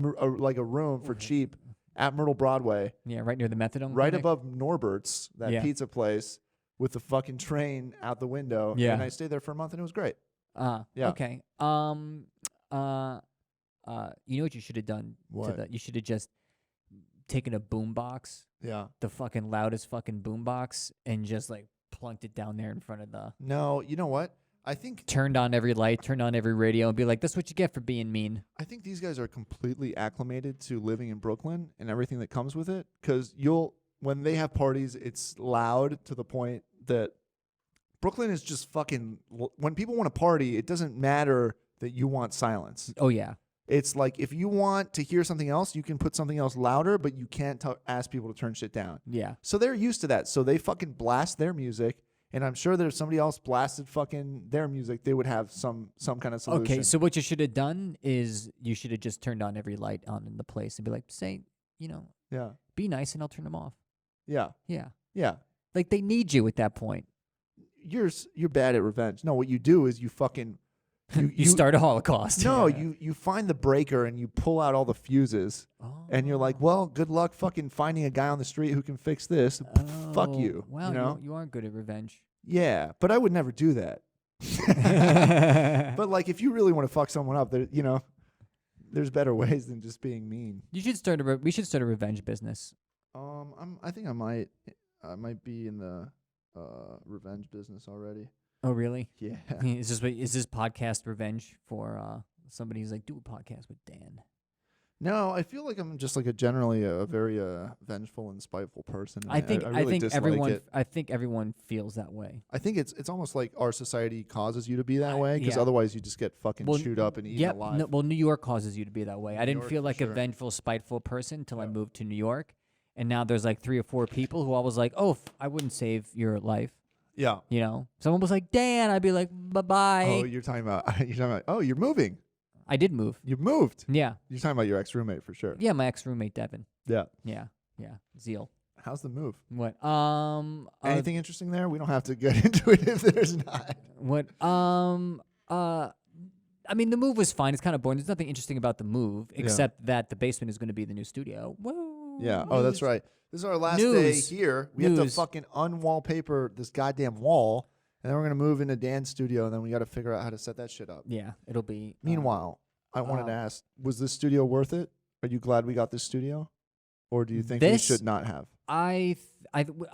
room for cheap at Myrtle Broadway. Yeah, right near the methadone. Right clinic. above Norbert's, that pizza place, with the fucking train out the window. Yeah. And I stayed there for a month, and it was great. Yeah. Okay. You know what you should have done? What? You should have just taken a boombox, Yeah. the fucking loudest fucking boombox, and just like plunked it down there in front of the. No, you know what? I think turned on every light, turned on every radio, and be like, "That's what you get for being mean." I think these guys are completely acclimated to living in Brooklyn and everything that comes with it. Because when they have parties, it's loud to the point that Brooklyn is just fucking. When people want to party, it doesn't matter that you want silence. Oh yeah. It's like if you want to hear something else, you can put something else louder, but you can't ask people to turn shit down. Yeah. So they're used to that. So they fucking blast their music, and I'm sure that if somebody else blasted fucking their music, they would have some kind of solution. Okay, so what you should have done is you should have just turned on every light on in the place and be like, yeah, be nice and I'll turn them off. Yeah. Yeah. Yeah. Like they need you at that point. You're bad at revenge. No, what you do is you fucking you start a Holocaust. No, yeah. you find the breaker and you pull out all the fuses, and you're like, well, good luck fucking finding a guy on the street who can fix this. Fuck you. Wow, you are good at revenge. Yeah, but I would never do that. But like, if you really want to fuck someone up, there's better ways than just being mean. You should start we should start a revenge business. I think I might be in the revenge business already. Oh really? Yeah. Is this podcast revenge for somebody who's like, do a podcast with Dan? No, I feel like I'm just like generally a very vengeful and spiteful person. I think everyone feels that way. I think it's almost like our society causes you to be that way, because otherwise you just get fucking chewed up and eaten alive. Well, New York causes you to be that way. I didn't feel like a vengeful, spiteful person until I moved to New York, and now there's like 3 or 4 people who I was like, oh, I wouldn't save your life. Yeah. You know, someone was like, Dan, I'd be like, bye-bye. Oh, you're talking about, oh, you're moving. I did move. You moved. Yeah. You're talking about your ex-roommate for sure. Yeah, my ex-roommate, Devin. Yeah. Yeah. Zeal. How's the move? What? Anything interesting there? We don't have to get into it if there's not. What? I mean, the move was fine. It's kind of boring. There's nothing interesting about the move except that the basement is going to be the new studio. Whoa. Yeah. Oh, that's right. This is our last day here. We have to fucking unwallpaper this goddamn wall, and then we're going to move into Dan's studio, and then we got to figure out how to set that shit up. Yeah, it'll be... Meanwhile, I wanted to ask, was this studio worth it? Are you glad we got this studio? Or do you think we should not have?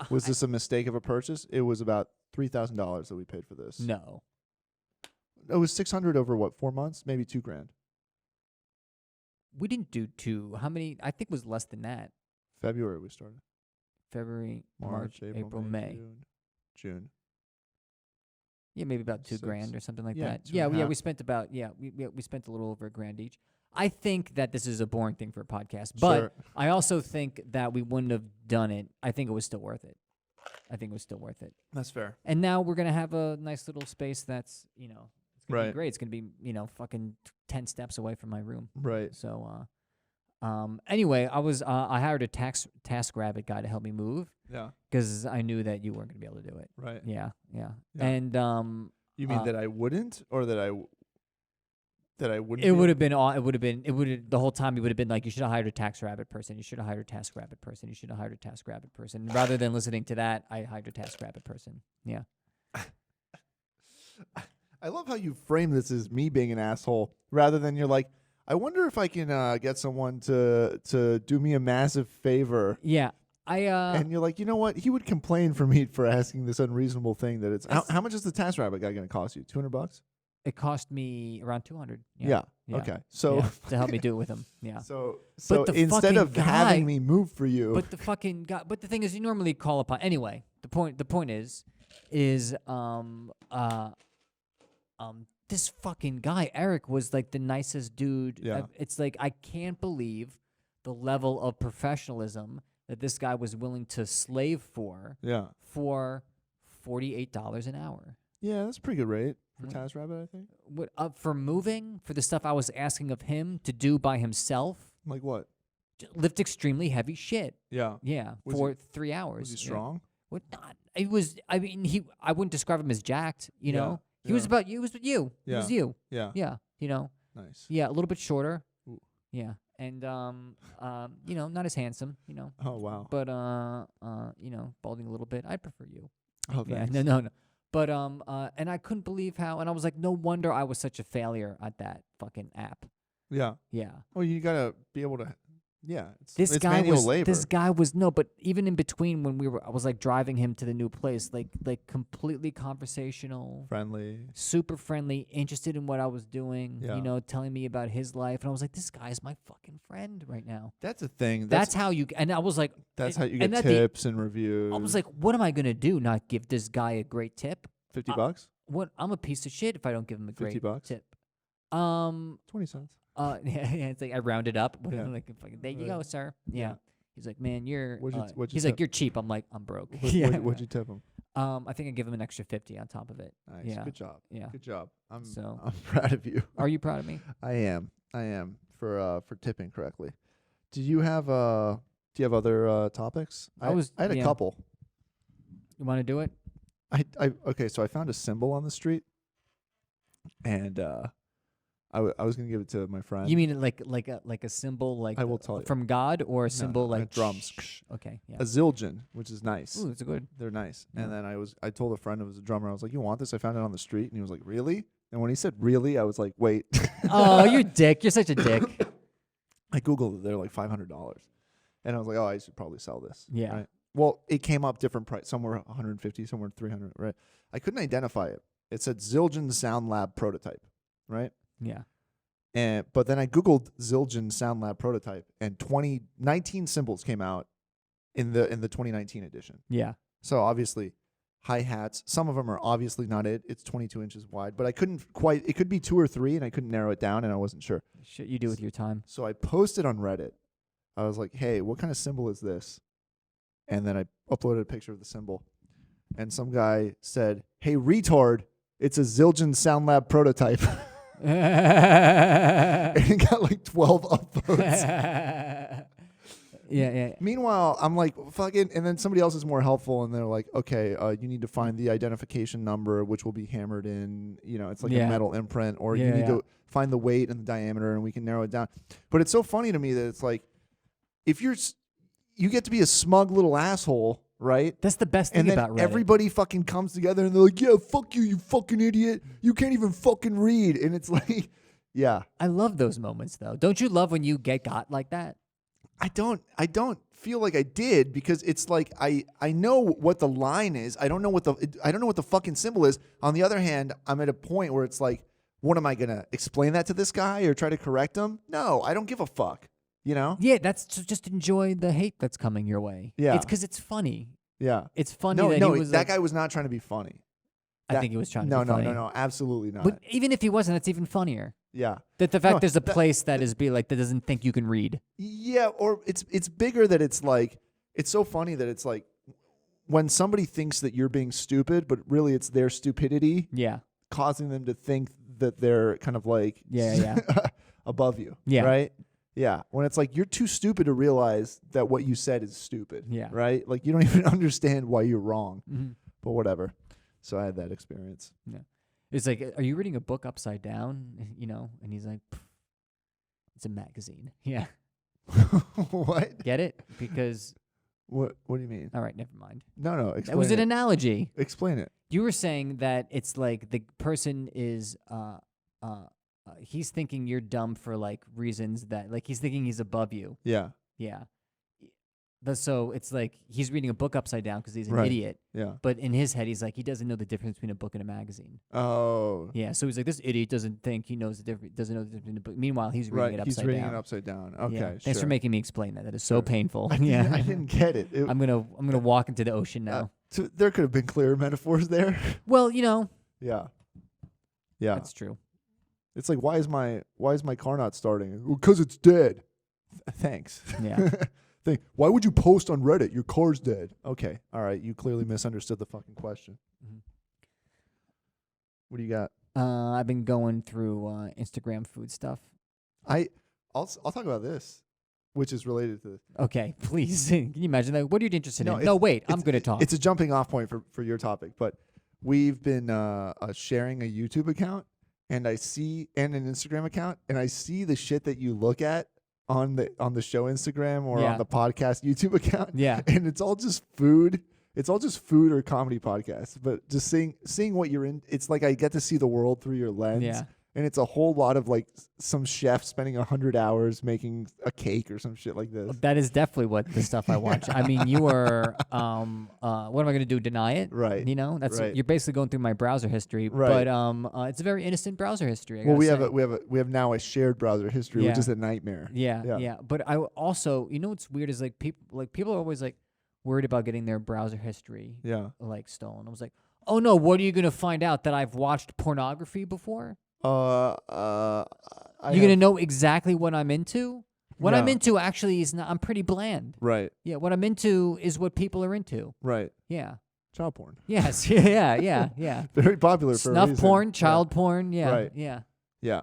Was this a mistake of a purchase? It was about $3,000 that we paid for this. No. It was $600 over, 4 months? Maybe $2,000. We didn't do 2. How many? I think it was less than that. February we started. February, March, April, May. June. Yeah, maybe about $2,000 or something like that. Yeah, we spent about we spent a little over $1,000 each. I think that this is a boring thing for a podcast, but I also think that we wouldn't have done it. I think it was still worth it. I think it was still worth it. That's fair. And now we're gonna have a nice little space that's it's gonna be Right. great. It's gonna be fucking 10 steps away from my room. Right. So anyway, I hired a TaskRabbit guy to help me move Yeah. because I knew that you weren't gonna be able to do it. Right. Yeah. Yeah. And You mean that I wouldn't, or that I wouldn't? it would have been the whole time. It would have been like, you should have hired a TaskRabbit person. You should have hired a TaskRabbit person. You should have hired a TaskRabbit person. Rather than listening to that, I hired a TaskRabbit person. Yeah. I love how you frame this as me being an asshole, rather than you're like, I wonder if I can get someone to do me a massive favor. Yeah. And you're like, you know what? He would complain for me for asking this unreasonable thing. That it's how much is the TaskRabbit guy going to cost you? $200? It cost me around $200. Yeah. Okay. So to help me do it with him. Yeah. So But the instead of fucking having guy- me move for you, But the fucking guy. But the thing is, you normally call upon. Anyway, the point is this fucking guy Eric was like the nicest dude. Yeah. It's like, I can't believe the level of professionalism that this guy was willing to slave for yeah, $48 an hour. yeah, that's a pretty good rate for Mm. TaskRabbit, I think. What for moving, for the stuff I was asking of him to do by himself, Like what? lift extremely heavy shit. Yeah. Yeah, Was for 3 hours. Was he Yeah. strong? What not? It was. I mean, I wouldn't describe him as jacked. You Yeah, know, he was yeah. about you. He was with you. He Yeah. was you. Yeah. Yeah. Nice. Yeah. A little bit shorter. Ooh. Yeah. And not as handsome. Oh wow. But balding a little bit. I prefer you. Oh Yeah. thanks. No. But and I couldn't believe how. And I was like, no wonder I was such a failure at that fucking app. Yeah. Yeah. Well, you gotta be able to. Yeah. This it's guy manual was. labor. This guy was no, but even in between when I was like driving him to the new place, like completely conversational, friendly. super friendly, interested in what I was doing. Yeah. Telling me about his life, and I was like, this guy's my fucking friend right now. That's a thing. That's how you. And I was like, That's it- how you and get at the- tips and reviews. I was like, what am I gonna do? Not give this guy a great tip? $50. What? I'm a piece of shit if I don't give him a great $50. tip. 20 cents. Yeah, it's like I rounded up. Yeah. Like, fucking, there you Right. go, sir. Yeah. Yeah. He's like, man, you're. What'd you he's like, tip? you're cheap. I'm like, I'm broke. What'd you tip him? I think I give him an extra 50 on top of it. Nice. Yeah. Good job. Yeah. Good job. I'm So- proud of you. Are you proud of me? I am for tipping correctly. Do you have other topics? I had a yeah. couple. You want to do it? Okay, so I found a symbol on the street, and I was gonna give it to my friend. You mean like a symbol like I will tell you. from God, or a No, symbol like drums? Okay. Yeah. A zildjian, which is nice. Ooh, it's a good. They're nice. Yeah. And then I told a friend who was a drummer, I was like, "You want this? I found it on the street." And he was like, "Really?" And when he said "really," I was like, "Wait." Oh, you're a dick. You're such a dick. I googled it. They're like $500, and I was like, "Oh, I should probably sell this." Yeah. Right? Well, it came up different price. Some were 150, some were 300. Right? I couldn't identify it. It said Zildjian Sound Lab prototype. Right? Yeah. But then I googled Zildjian Sound Lab prototype, and 19 symbols came out in the 2019 edition. Yeah. So obviously, hi-hats. Some of them are obviously not it. It's 22 inches wide, but I couldn't quite. It could be 2 or 3, and I couldn't narrow it down, and I wasn't sure. Shit you do with your time. So I posted on Reddit. I was like, "Hey, what kind of symbol is this?" And then I uploaded a picture of the symbol, and some guy said, "Hey, retard! It's a Zildjian Sound Lab prototype." And it got like 12 upvotes. Yeah. Meanwhile, I'm like, fucking, and then somebody else is more helpful, and they're like, okay, you need to find the identification number, which will be hammered in, it's like Yeah. a metal imprint, or Yeah, you need yeah. to find the weight and the diameter, and we can narrow it down. But it's so funny to me that it's like, if you get to be a smug little asshole, right? That's the best thing And then about Reddit. everybody fucking comes together and they're like, yeah, fuck you, you fucking idiot. You can't even fucking read. And it's like, yeah. I love those moments though. Don't you love when you get got like that? I don't feel like I did, because it's like I know what the line is. I don't know what the fucking symbol is. On the other hand, I'm at a point where it's like, what am I gonna explain that to this guy or try to correct him? No, I don't give a fuck. Yeah, that's just enjoy the hate that's coming your way. Yeah. It's because it's funny. Yeah. It's funny No, that no, he was that like, guy was not trying to be funny. I think he was trying to No, be no, funny. no, absolutely not. But even if he wasn't, that's even funnier. Yeah. That the fact No, there's a that- place that doesn't think you can read. Yeah, or it's bigger that it's like, it's so funny that it's like, when somebody thinks that you're being stupid, but really it's their stupidity Yeah. causing them to think that they're kind of like Yeah. above you. Yeah. Right? Yeah. When it's like you're too stupid to realize that what you said is stupid. Yeah. Right? Like you don't even understand why you're wrong. Mm-hmm. But whatever. So I had that experience. Yeah. It's like, are you reading a book upside down? You know? And he's like, it's a magazine. Yeah. What? Get it? Because. What do you mean? All right, never mind. No, explain That was an analogy. Explain it. You were saying that it's like the person is he's thinking you're dumb for like reasons that like he's thinking he's above you. Yeah. Yeah. So it's like he's reading a book upside down because he's an Right. idiot. Yeah. But in his head, he's like he doesn't know the difference between a book and a magazine. Oh. Yeah. So he's like this idiot doesn't think he knows the difference. Doesn't know the difference between a book. Meanwhile, he's reading it upside He's reading down. it upside down. Okay. Yeah. Sure. Thanks for making me explain that. That is so Sure. painful. I didn't get it. I'm gonna walk into the ocean now. So there could have been clearer metaphors there. Well, you know. Yeah. Yeah. That's true. It's like why is my car not starting? Because it's dead. Thanks. Yeah. Why would you post on Reddit? Your car's dead. Okay. All right. You clearly misunderstood the fucking question. Mm-hmm. What do you got? I've been going through Instagram food stuff. I'll talk about this, which is related to this. Okay, please. Can you imagine that? What are you interested in? it's- No, wait. I'm going to talk. It's a jumping off point for your topic, but we've been sharing a YouTube account and an Instagram account, and I see the shit that you look at on the show Instagram or on the podcast YouTube account. Yeah. And it's all just food. It's all just food or comedy podcasts. But just seeing what you're in, it's like I get to see the world through your lens. Yeah. And it's a whole lot of like some chef spending 100 hours making a cake or some shit like this. That is definitely what the stuff I watch. I mean, you are, what am I going to do? Deny it? Right. You know, that's Right. you're basically going through my browser history. Right. But it's a very innocent browser history. I Well, gotta say. we have now a shared browser history, which Yeah. is a nightmare. Yeah. But I also, you know what's weird is like people are always like worried about getting their browser history Yeah. like stolen. I was like, oh no, what are you going to find out that I've watched pornography before? You're gonna know exactly what I'm into. What I'm No. into actually is not. I'm pretty bland. Right. Yeah, what I'm into is what people are into. Right. Yeah. Child porn. Yes. Yeah. Very popular for a Snuff reason. porn, child porn. Yeah. Right. Yeah. Yeah.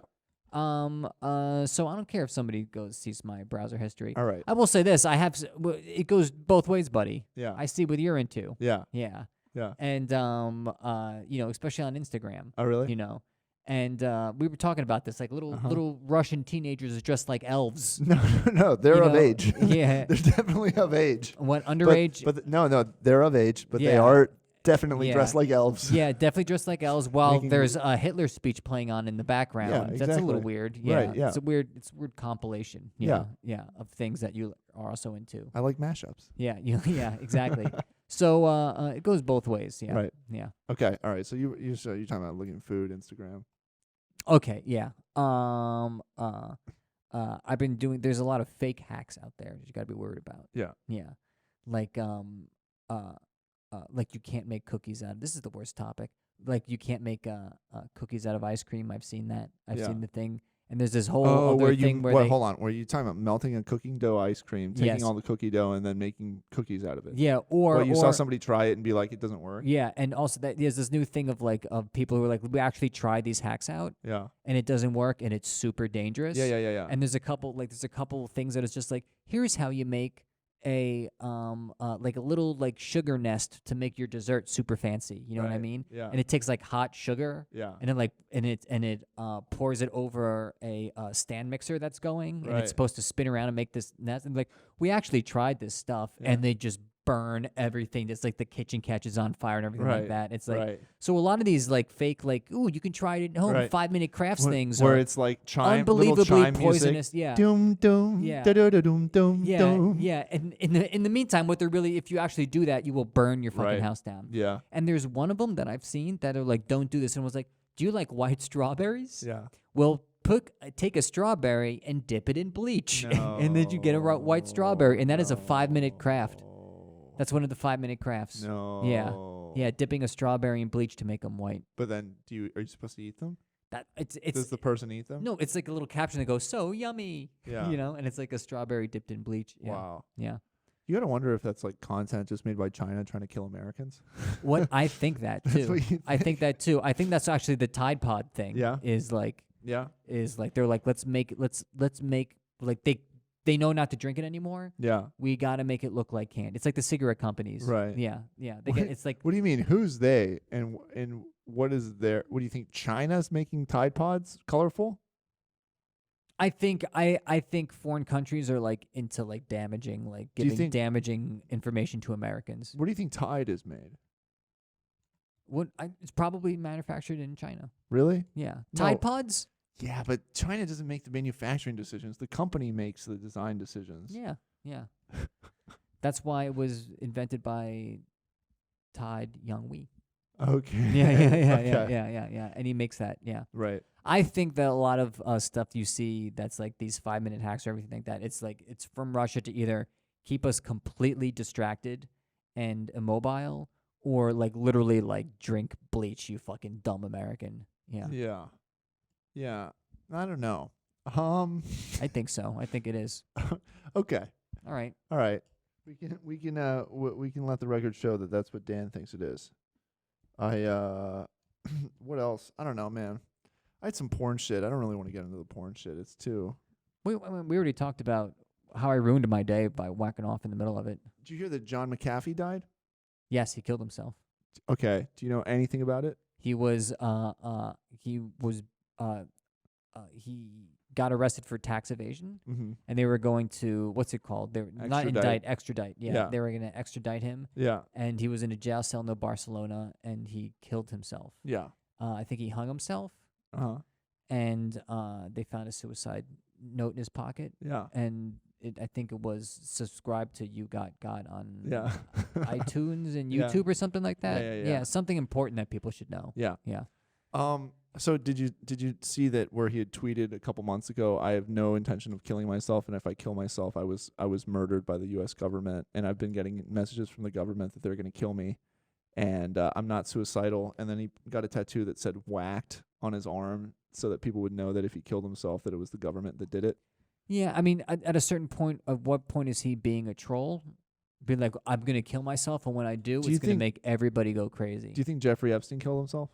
So I don't care if somebody sees my browser history. All right. I will say this: it goes both ways, buddy. Yeah. I see what you're into. Yeah. Yeah. Yeah. And especially on Instagram. Oh, really? You know. And we were talking about this, like little Russian teenagers dressed like elves. No, they're You of know, age. yeah. They're definitely of age. What, underage? But no, they're of age, but they Yeah. are definitely Yeah. dressed like elves. Yeah, definitely dressed like elves while Making there's a Hitler speech playing on in the background. Yeah, That's a little exactly. weird. Yeah. Right, yeah. It's a weird compilation. You Yeah. know? Yeah, of things that you are also into. I like mashups. Yeah, yeah, exactly. So it goes both ways. Yeah. Right. Yeah. Okay. All right. So you're talking about looking at food, Instagram. Okay, yeah. I've been doing. There's a lot of fake hacks out there that you got to be worried about. Yeah. Yeah, like like you can't make cookies out. This is the worst topic. Like you can't make cookies out of ice cream. I've seen that. I've Yeah. seen the thing. And there's this whole Oh, other thing where they, hold on. Were you talking about melting a cooking dough ice cream, taking Yes. all the cookie dough, and then making cookies out of it? yeah, or You saw somebody try it and be like, it doesn't work. yeah, and also there's this new thing of people who are like, we actually tried these hacks out Yeah. and it doesn't work and it's super dangerous. Yeah. And there's a couple things that it's just like, here's how you make a like a little like sugar nest to make your dessert super fancy. You know what I Right. mean? Yeah. And it takes like hot sugar. Yeah. And then it pours it over a stand mixer that's going, and Right. it's supposed to spin around and make this nest. And like we actually tried this stuff, Yeah. and they just burn everything. It's like the kitchen catches on fire and everything like Right. that. It's like Right. so a lot of these like fake ooh, you can try it at home Right. 5-minute crafts things where are it's like chime, little unbelievably chime poisonous. music. Yeah. Dum dum. Yeah. Da da da dum dum Yeah, dum. yeah, and in the meantime, what they're really, if you actually do that, you will burn your fucking Right. house down. Yeah. And there's one of them that I've seen that are like, don't do this, and was like, do you like white strawberries? Yeah. Well, take a strawberry and dip it in bleach, and then you get a white strawberry, and that is a 5-minute craft. That's one of the 5-minute crafts. No. Yeah, dipping a strawberry in bleach to make them white. But then, are you supposed to eat them? That Does it's the person eat them? no, it's like a little caption that goes, so yummy. Yeah. You know, and it's like a strawberry dipped in bleach. Yeah. Wow. Yeah. You gotta wonder if that's like content just made by China trying to kill Americans. What I think that That's too. what you I think that too. I think that's actually the Tide Pod thing. Yeah. Is like Yeah. they're like let's make like they know not to drink it anymore. Yeah. We got to make it look like candy. It's like the cigarette companies. Right. Yeah. Yeah. It's like What do you mean? Who's they? And what is their? What do you think? China's making Tide Pods colorful? I think foreign countries are like into like damaging, like Do you giving think- damaging information to Americans. What do you think Tide is made? It's probably manufactured in China. Really? Yeah. No. Tide Pods? Yeah, but China doesn't make the manufacturing decisions. The company makes the design decisions. Yeah. Yeah. That's why it was invented by Tide Young-wee. Okay. Yeah. And he makes that. Yeah. Right. I think that a lot of stuff you see that's like these 5-minute hacks or everything like that, it's from Russia to either keep us completely distracted and immobile or like literally like drink bleach, you fucking dumb American. Yeah. Yeah. Yeah. I don't know. I think so. I think it is. Okay. All right. All right. We can let the record show that that's what Dan thinks it is. What else? I don't know, man. I had some porn shit. I don't really want to get into the porn shit. It's too. We already talked about how I ruined my day by whacking off in the middle of it. Did you hear that John McAfee died? Yes, he killed himself. Okay. Do you know anything about it? He got arrested for tax evasion, Mm-hmm. and they were going to what's it called? They're not extradite. Yeah, they were going to extradite him, Yeah. and he was in a jail cell in Barcelona, and he killed himself. Yeah. I think he hung himself, Uh-huh. and they found a suicide note in his pocket, Yeah. and I think it was subscribed to You Got God on Yeah. iTunes and Yeah. YouTube or something like that. Yeah. Something important that people should know. Yeah. Yeah. So did you see that where he had tweeted a couple months ago, I have no intention of killing myself, and if I kill myself, I was murdered by the US government, and I've been getting messages from the government that they're going to kill me, and I'm not suicidal. And then he got a tattoo that said whacked on his arm so that people would know that if he killed himself that it was the government that did it. Yeah, I mean, at a certain point, at what point is he being a troll? Being like, I'm going to kill myself, and when I do, it's going to make everybody go crazy. Do you think Jeffrey Epstein killed himself?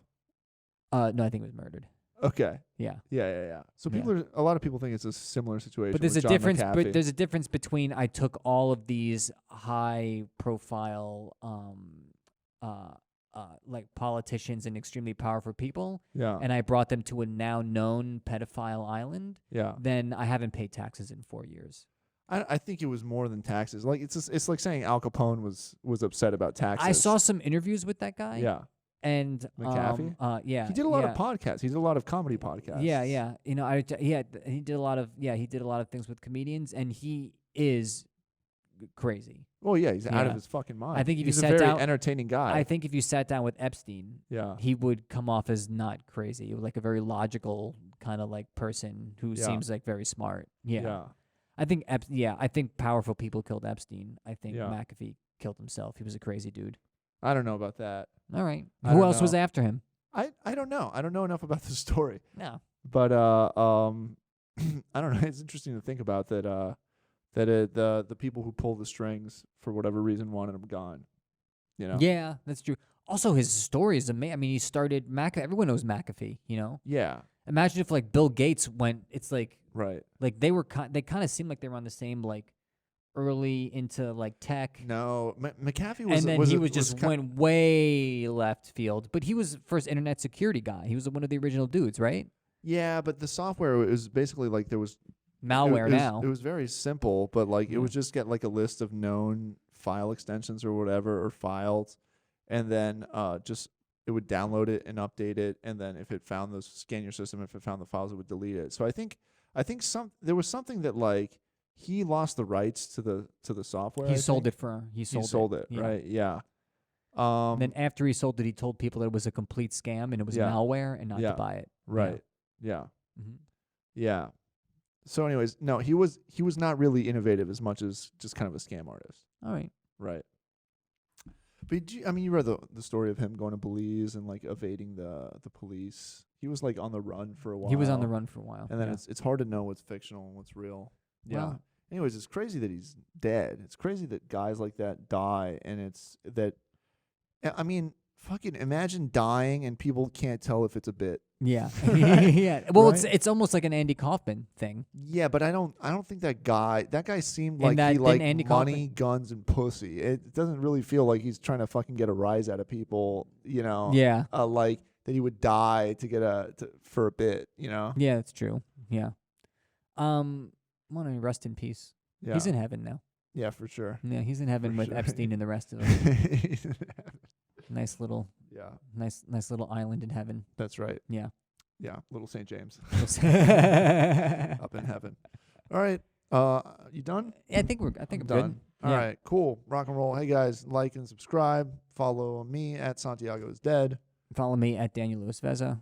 No, I think he was murdered. Okay. Yeah. Yeah. So a lot of people think it's a similar situation. But there's with a John difference. McAfee. But there's a difference between I took all of these high-profile, like politicians and extremely powerful people, Yeah. and I brought them to a now known pedophile island. Yeah. Then I haven't paid taxes in 4 years. I think it was more than taxes. Like it's like saying Al Capone was upset about taxes. I saw some interviews with that guy. Yeah. And McAfee? yeah, He did a lot of podcasts. He did a lot of comedy podcasts. Yeah. You know, he did a lot of things with comedians, and he is crazy. Well, yeah, he's out Yeah. of his fucking mind. I think if he's you a sat very down, entertaining guy. I think if you sat down with Epstein, yeah. he would come off as not crazy, like a very logical kind of like person who Yeah. seems like very smart. Yeah. Yeah. I think I think powerful people killed Epstein. I think Yeah. McAfee killed himself. He was a crazy dude. I don't know about that. All right. I Who don't else was know. after him? I don't know. I don't know enough about the story. No. But I don't know. It's interesting to think about that. The people who pull the strings for whatever reason wanted him gone. You know. Yeah, that's true. Also, his story is amazing. I mean, he started everyone knows McAfee. You know. Yeah. Imagine if like Bill Gates went. It's like Right. they kind of seemed like they were on the same like early into like tech. No, McAfee was. And then was he a- was just ki- went way left field. But he was the first internet security guy. He was one of the original dudes, right? Yeah, but the software was basically like there was Malware it was, now. It was very simple, but like it Yeah. would just get like a list of known file extensions or whatever or files, and then just it would download it and update it, and then if it found those scan your system, if it found the files, it would delete it. So I think there was something that like he lost the rights to the software. He sold it. He sold it. Yeah. Right? Yeah. And then after he sold it, he told people that it was a complete scam and it was Yeah. malware and not Yeah. to buy it. Right. Yeah. Hmm. Yeah. So, anyways, no, he was not really innovative as much as just kind of a scam artist. All right. Right. But you read the story of him going to Belize and like evading the police. He was like on the run for a while. He was on the run for a while. and then yeah. it's hard to know what's fictional and what's real. Yeah. Well, Anyways, it's crazy that he's dead. It's crazy that guys like that die, and it's that. I mean, fucking imagine dying and people can't tell if it's a bit. Yeah, yeah. Well, Right? it's almost like an Andy Kaufman thing. Yeah, but I don't think that guy seemed And like he didn't liked Andy money, Kaufman- guns, and pussy. It doesn't really feel like he's trying to fucking get a rise out of people, you know. Yeah, Like that he would die to get for a bit, you know. yeah, that's true. Yeah. Want to rest in peace. Yeah. He's in heaven now. Yeah, for sure. Yeah, he's in heaven For with sure. Epstein and the rest of them. He's in heaven. Nice little island in heaven. That's right. Yeah. Yeah, little St. James Yeah, up in heaven. All right. You done? I think I'm done. good. All Yeah. right, cool. Rock and roll. Hey guys, like and subscribe. Follow me at Santiago is Dead. Follow me at Daniel Lewis Veza.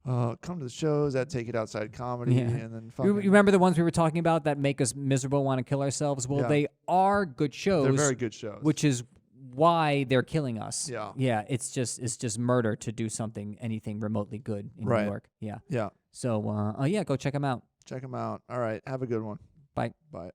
Come to the shows at Take It Outside Comedy, Yeah. and then You fucking, remember the ones we were talking about that make us miserable, want to kill ourselves? Well, Yeah. they are good shows. they're very good shows. Which is why they're killing us. Yeah. Yeah. It's just murder to do anything remotely good in Right. New York. Yeah. Yeah, So, yeah, go check them out. check them out. All right, have a good one. Bye. Bye.